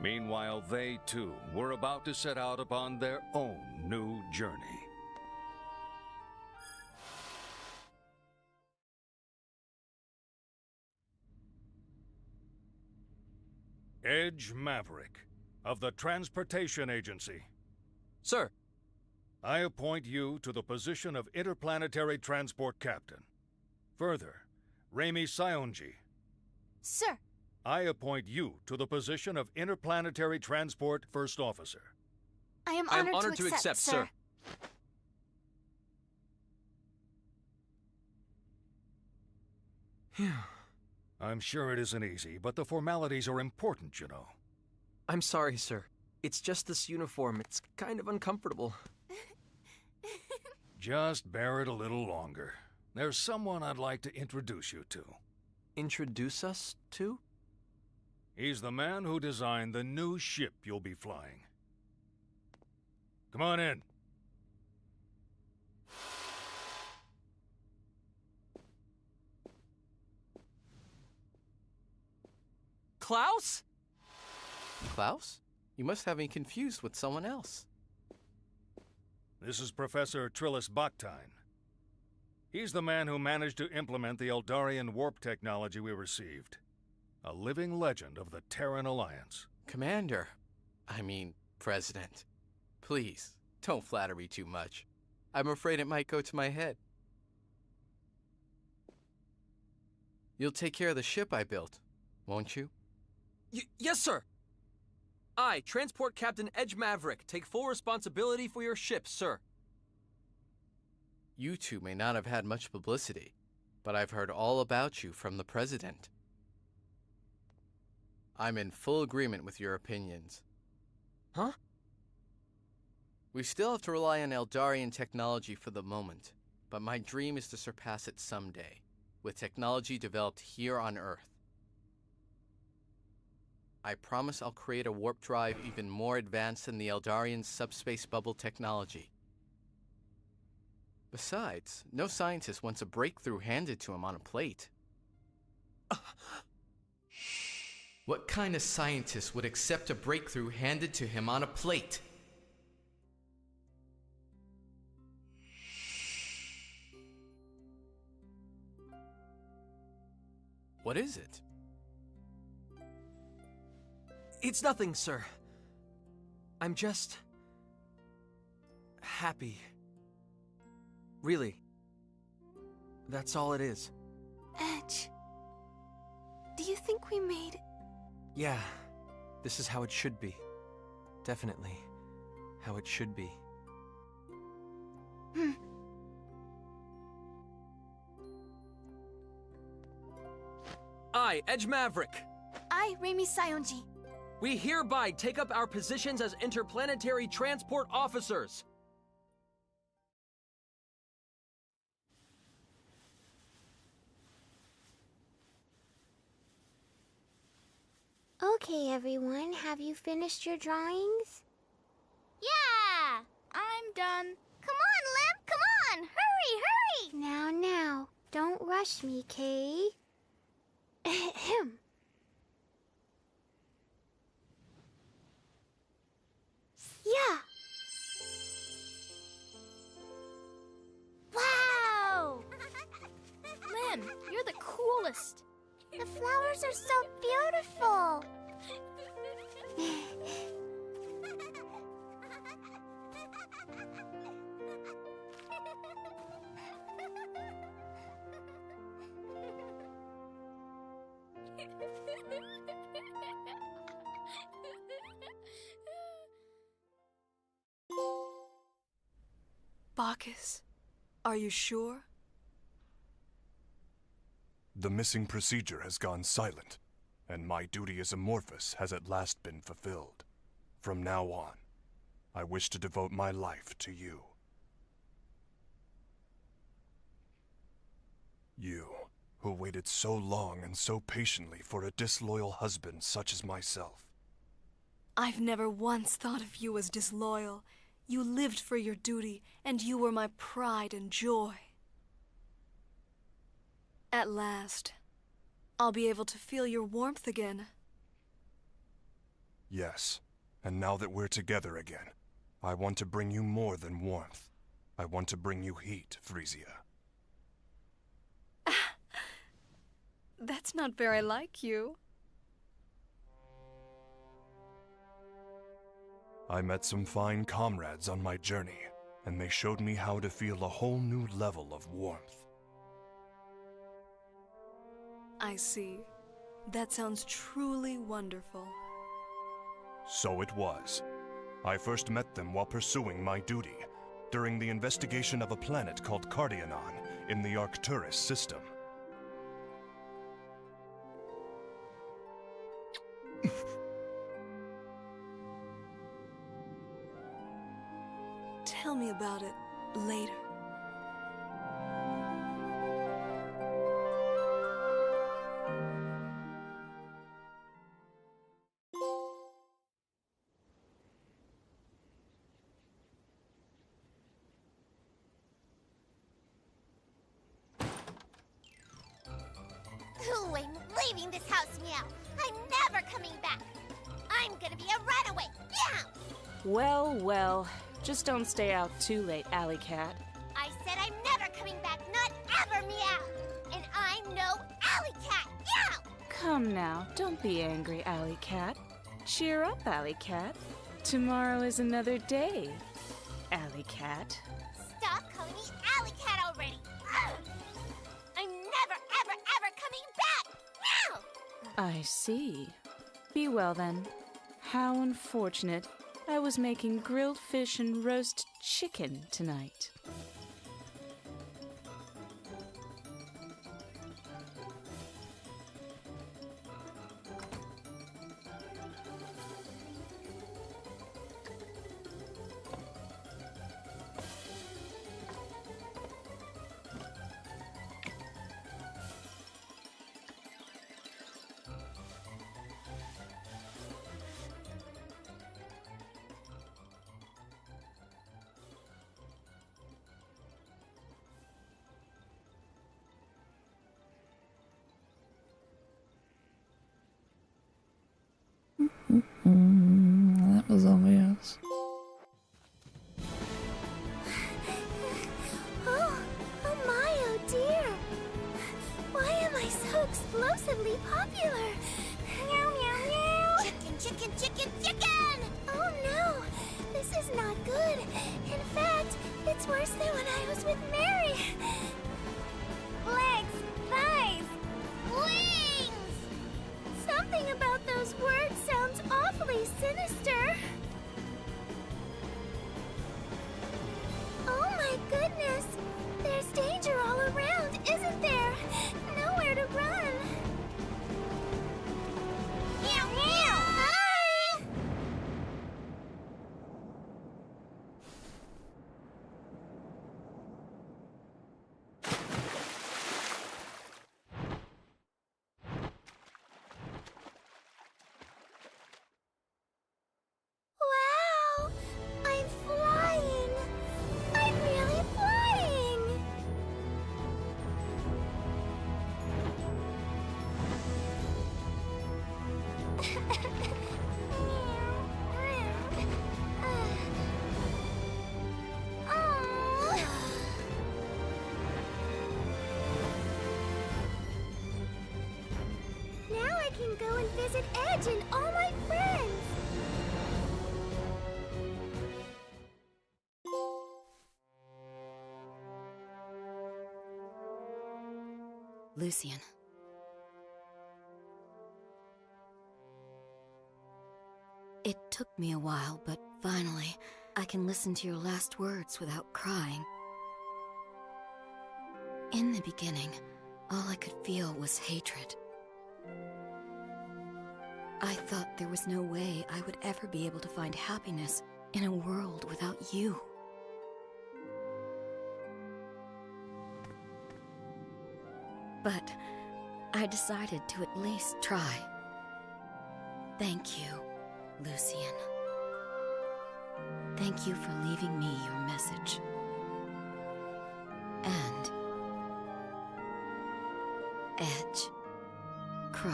Meanwhile, they too were about to set out upon their own new journey. Edge Maverick, of the Transportation Agency. Sir. I appoint you to the position of Interplanetary Transport Captain. Further, Raimi Sionji. Sir. I appoint you to the position of Interplanetary Transport First Officer. I am honored to accept, sir. I'm sure it isn't easy, but the formalities are important, you know. I'm sorry, sir. It's just this uniform. It's kind of uncomfortable. Just bear it a little longer. There's someone I'd like to introduce you to. Introduce us to? He's the man who designed the new ship you'll be flying. Come on in. Klaus? Klaus? You must have me confused with someone else. This is Professor Trillis Baktine. He's the man who managed to implement the Eldarian warp technology we received. A living legend of the Terran Alliance. Commander. I mean, President. Please, don't flatter me too much. I'm afraid it might go to my head. You'll take care of the ship I built, won't you? Yes, sir! I, Transport Captain Edge Maverick, take full responsibility for your ship, sir. You two may not have had much publicity, but I've heard all about you from the President. I'm in full agreement with your opinions. Huh? We still have to rely on Eldarian technology for the moment, but my dream is to surpass it someday, with technology developed here on Earth. I promise I'll create a warp drive even more advanced than the Eldarian subspace bubble technology. Besides, no scientist wants a breakthrough handed to him on a plate. What kind of scientist would accept a breakthrough handed to him on a plate? What is it? It's nothing, sir. I'm just... happy. Really. That's all it is. Edge. Do you think we made... Yeah. This is how it should be. Definitely. How it should be. I, Edge Maverick. I, Raimi Sionji. We hereby take up our positions as interplanetary transport officers. Okay, everyone, have you finished your drawings? Yeah! I'm done. Come on, Lim! Come on! Hurry, hurry! Now, don't rush me, Kay. Ahem. Yeah! Wow! Lim, you're the coolest. The flowers are so beautiful. Bacchus, are you sure? The missing procedure has gone silent, and my duty as Amorphous has at last been fulfilled. From now on, I wish to devote my life to you. You, who waited so long and so patiently for a disloyal husband such as myself. I've never once thought of you as disloyal. You lived for your duty, and you were my pride and joy. At last, I'll be able to feel your warmth again. Yes, and now that we're together again, I want to bring you more than warmth. I want to bring you heat, Frisia. That's not very like you. I met some fine comrades on my journey, and they showed me how to feel a whole new level of warmth. I see. That sounds truly wonderful. So it was. I first met them while pursuing my duty, during the investigation of a planet called Cardionon in the Arcturus system. Tell me about it later. Ooh, I'm leaving this house now. I'm never coming back. I'm gonna be a runaway. Yeah! Well, well. Just don't stay out too late, Alley Cat. I said I'm never coming back, not ever, meow. And I'm no alley cat. Yeah! Come now, don't be angry, Alley Cat. Cheer up, Alley Cat. Tomorrow is another day, Alley Cat. Stop calling me alley cat already. Ugh. I'm never, ever, ever coming back. Meow! I see. Be well then. How unfortunate. I was making grilled fish and roast chicken tonight. That was obvious. Oh my, oh dear. Why am I so explosively popular? Meow, meow, meow. Chicken, chicken, chicken, chicken! Oh no, this is not good. In fact, it's worse than when I was with Mary. Legs, thighs, wings! Something about those words sounds awfully sinister. Oh my goodness! There's danger all around, isn't there? Nowhere to run. Meow meow! Hi! Wow! I'm flying! I'm really flying! Now I can go and visit Edge and all my friends! Lucian. It took me a while, but finally, I can listen to your last words without crying. In the beginning, all I could feel was hatred. I thought there was no way I would ever be able to find happiness in a world without you. But I decided to at least try. Thank you, Lucian. Thank you for leaving me your message. And Edge, Crow.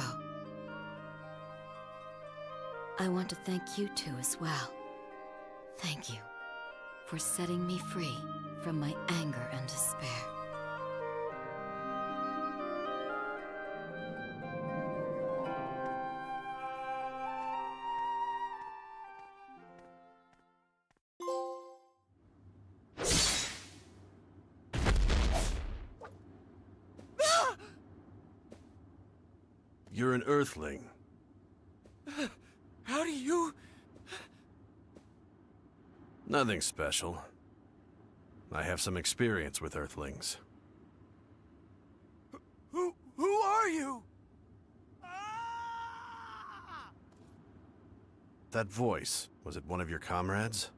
I want to thank you two as well. Thank you for setting me free from my anger and despair. You're an Earthling. How do you... Nothing special. I have some experience with Earthlings. Who are you? That voice, was it one of your comrades?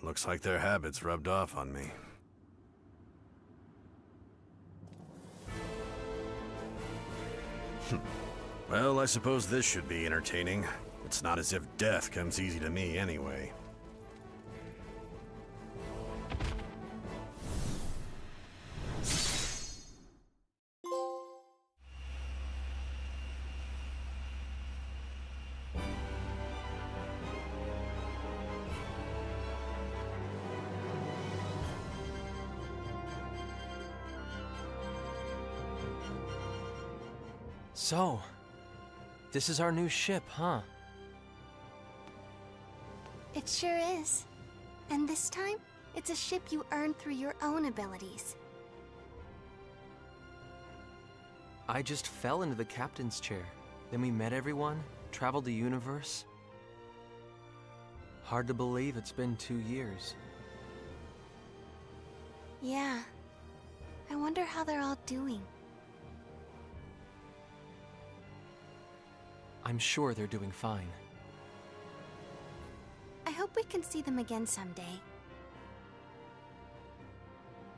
Looks like their habits rubbed off on me. Well, I suppose this should be entertaining. It's not as if death comes easy to me anyway. So, this is our new ship, huh? It sure is. And this time, it's a ship you earned through your own abilities. I just fell into the captain's chair. Then we met everyone, traveled the universe. Hard to believe it's been 2 years. Yeah. I wonder how they're all doing. I'm sure they're doing fine. I hope we can see them again someday.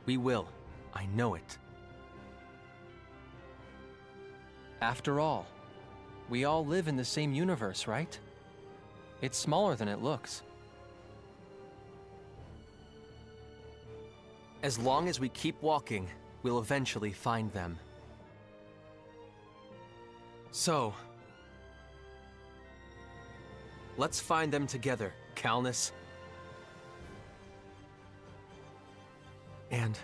We will. I know it. After all, we all live in the same universe, right? It's smaller than it looks. As long as we keep walking, we'll eventually find them. So, let's find them together, Calnus. And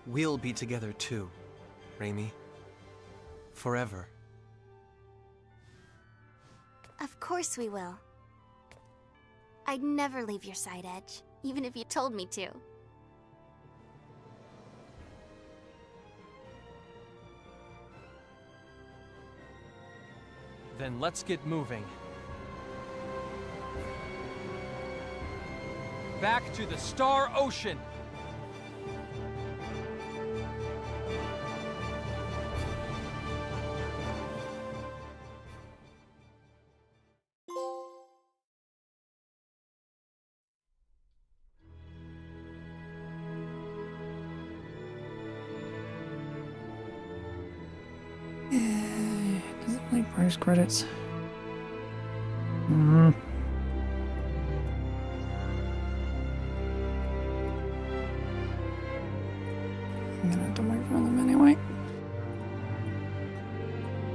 we'll be together too, Raimi. Forever. Of course we will. I'd never leave your side, Edge, even if you told me to. Then let's get moving. Back to the Star Ocean! Does it play post credits? Hmm. I'm gonna have to wait for them anyway.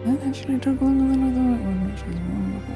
That actually took longer than I thought it would, which was wonderful.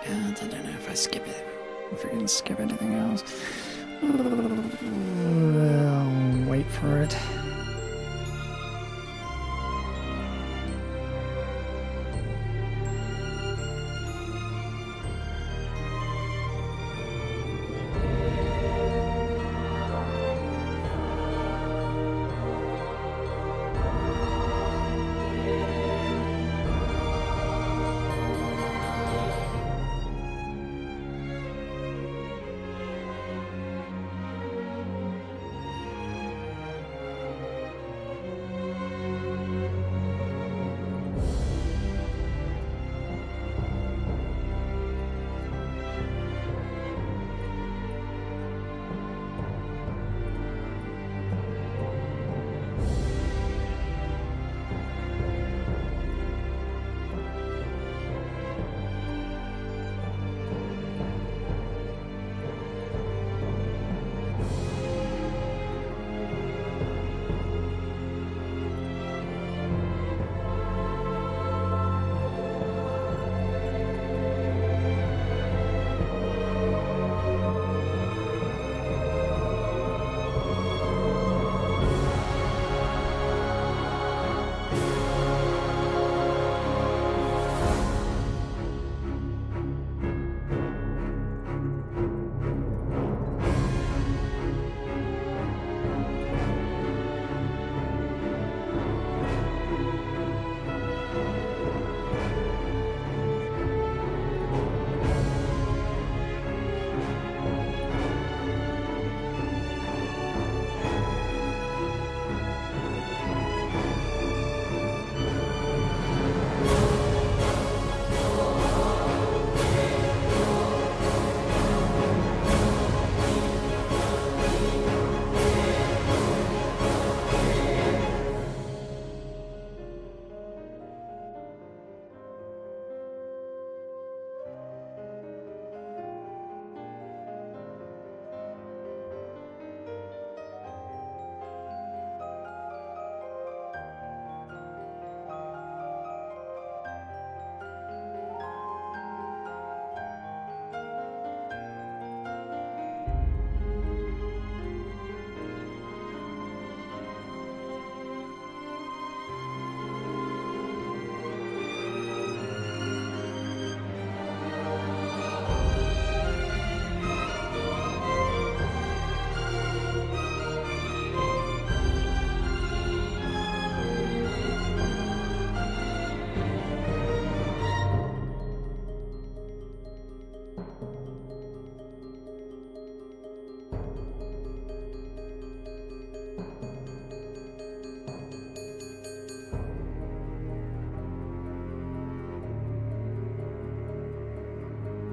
And I don't know if I skip it. If I can skip anything else. I'll wait for it.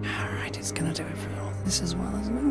Alright, it's gonna do it for all this as well, isn't it?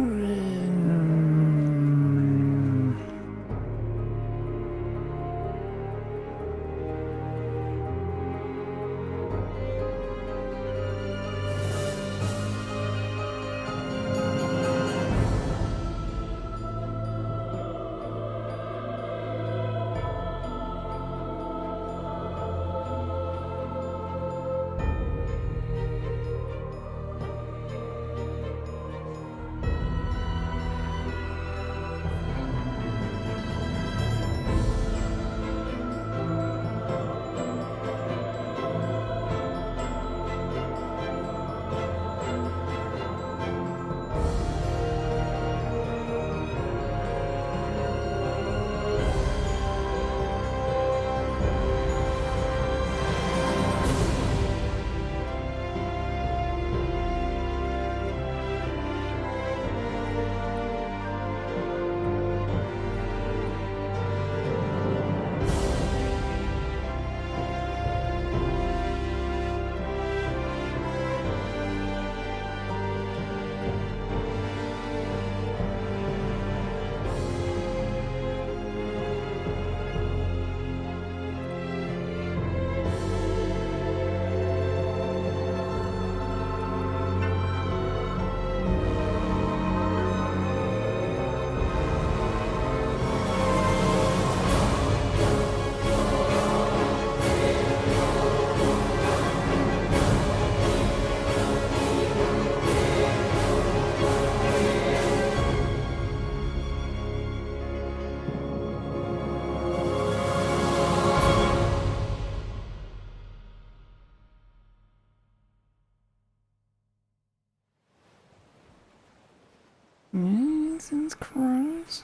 Jesus Christ.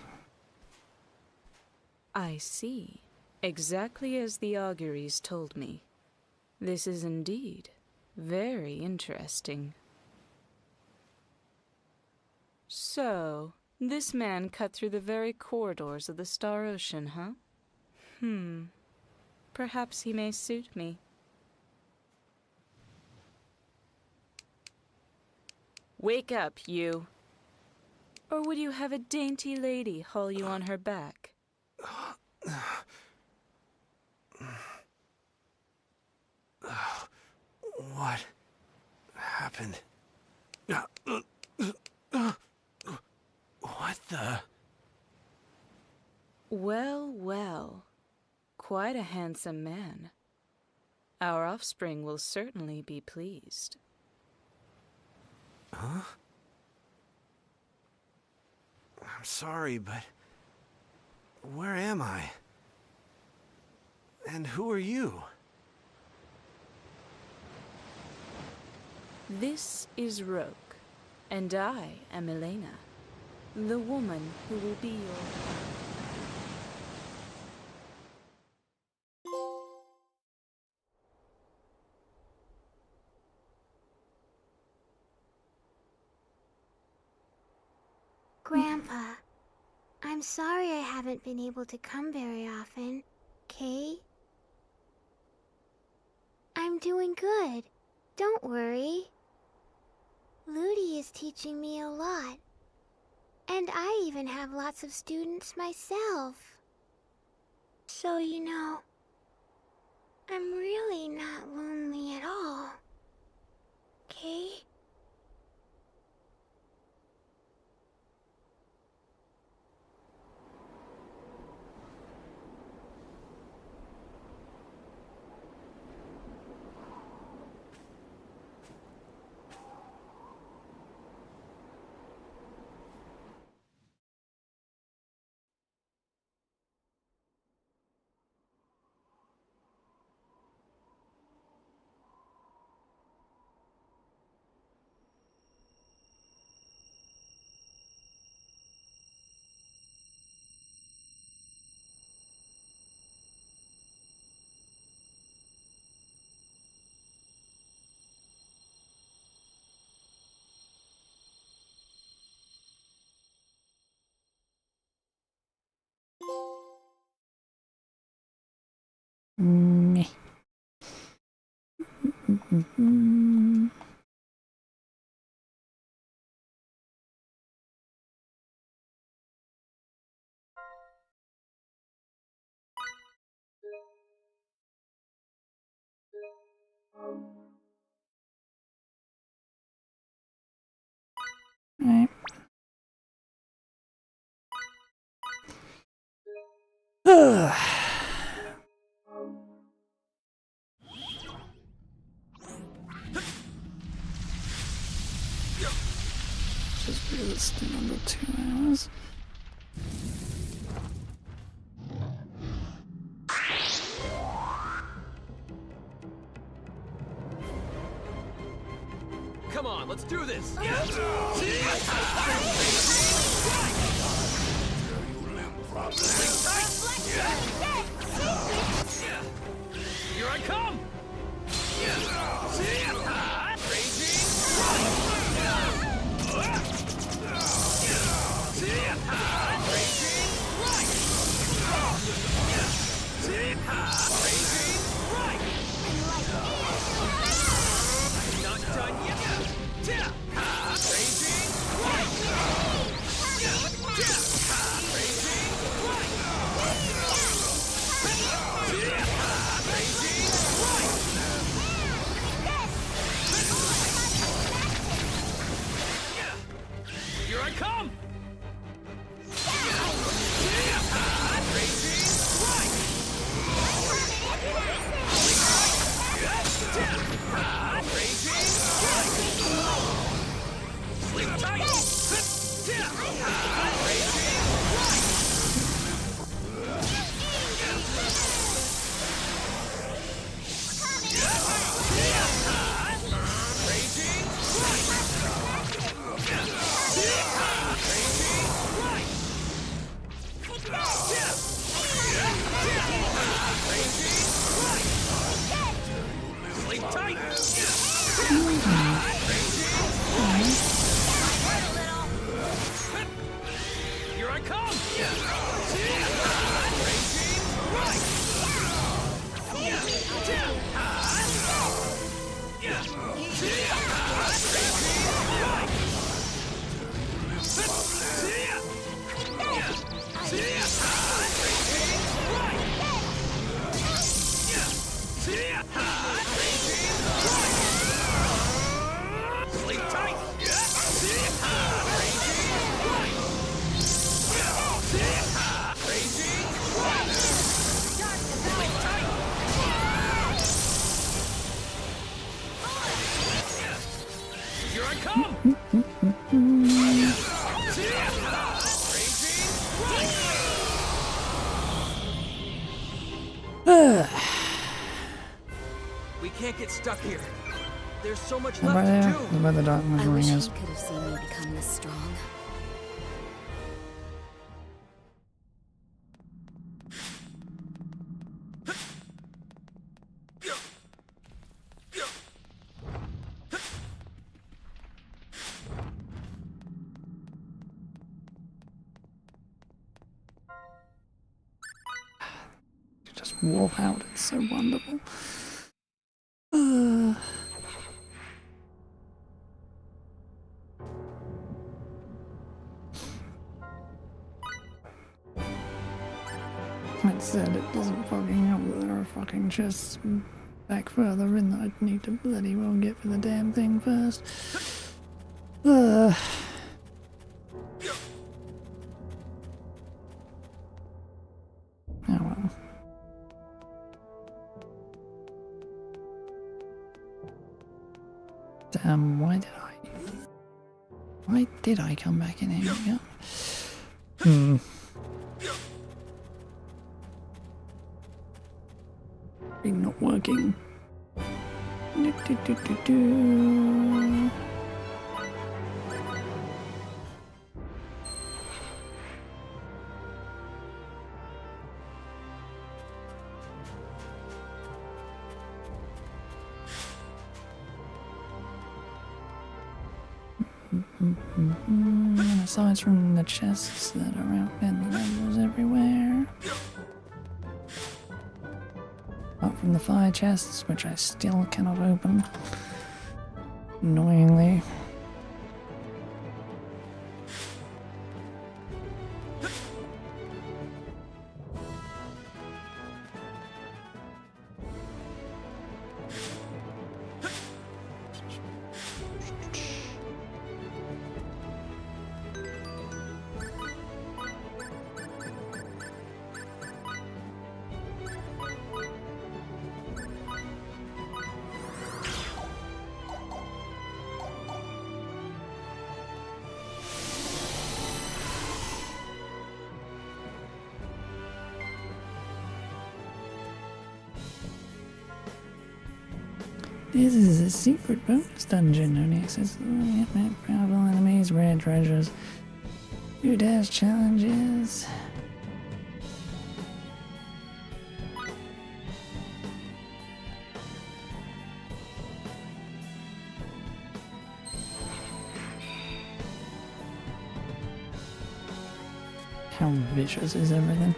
I see. Exactly as the auguries told me. This is indeed very interesting. So, this man cut through the very corridors of the Star Ocean, huh? Perhaps he may suit me. Wake up, you. Or would you have a dainty lady haul you on her back? What happened? What the? Well, well. Quite a handsome man. Our offspring will certainly be pleased. Huh? I'm sorry, but... where am I? And who are you? This is Roke, and I am Elena, the woman who will be your... Grandpa, I'm sorry I haven't been able to come very often, okay? I'm doing good. Don't worry. Ludi is teaching me a lot. And I even have lots of students myself. So, you know, I'm really not lonely at all. Okay? Meh. Right. Just resisting under 2 hours. Come on, let's do this! Here I come! Not done yet! Here I come! Raging Here I come! We can't get stuck here. There's so much Right left there, to do. where the dark I wish ring he is. could have seen me become this strong. Just walk out, it's so wonderful. Like I said, it doesn't fucking help that there are fucking chests back further in that I'd need to bloody well get for the damn thing first. Oh well. Damn, why did I come back in here again? Not working. And aside from the chests that are out in the levels everywhere. Apart from the fire chests, which I still cannot open. Annoyingly. This is a secret bonus dungeon, only accessible to powerful enemies, rare treasures, new dash challenges. How vicious is everything?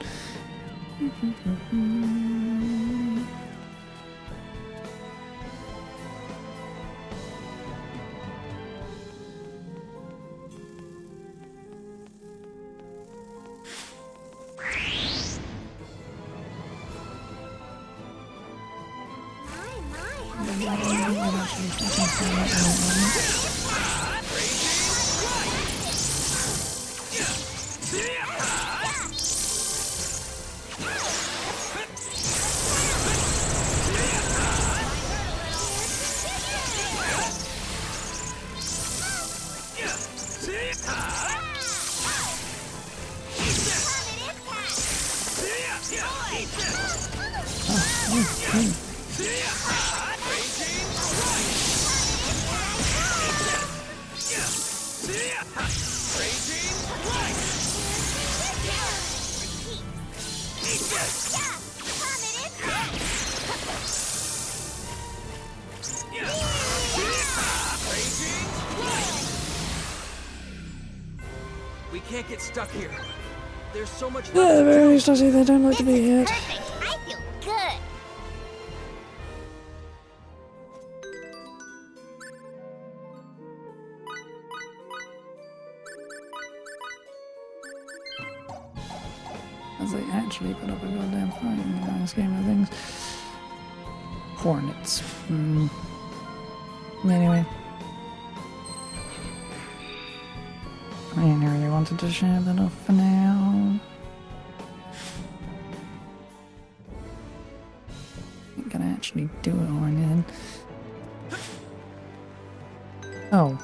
We can't get stuck here. There's so much left Yeah, to very do. least I see they don't like to be hit. I feel good. as they actually put up a goddamn fight in the grand scheme of things. Hornets. Anyway. I really wanted to share that off for now. Ain't gonna actually do it or anything. Oh.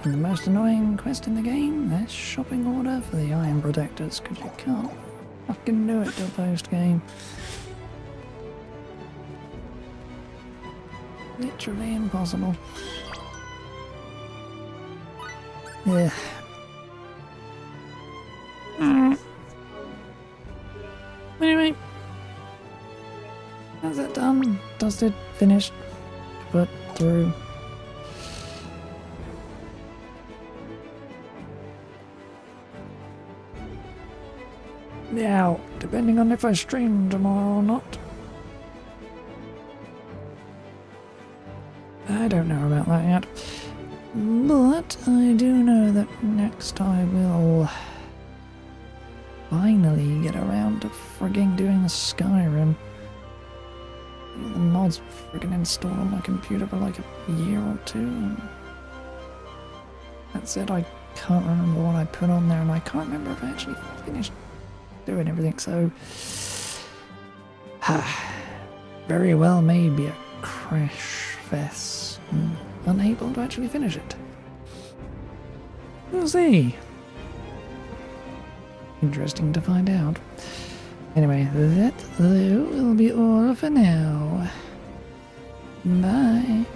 And the most annoying quest in the game, that shopping order for the iron protectors, because you can't fucking do it till post-game. Literally impossible. Yeah. Anyway. That's it done. Dusted, finished, put through. Now, depending on if I stream tomorrow or not. I don't know about that yet. But I do know that next I will finally get around to frigging doing the Skyrim. The mods friggin' installed on my computer for like a year or two. And that said, I can't remember what I put on there, and I can't remember if I actually finished doing everything, so very well may be a crash fest. Unable to actually finish it. We'll see. Interesting to find out. Anyway, that though will be all for now. Bye.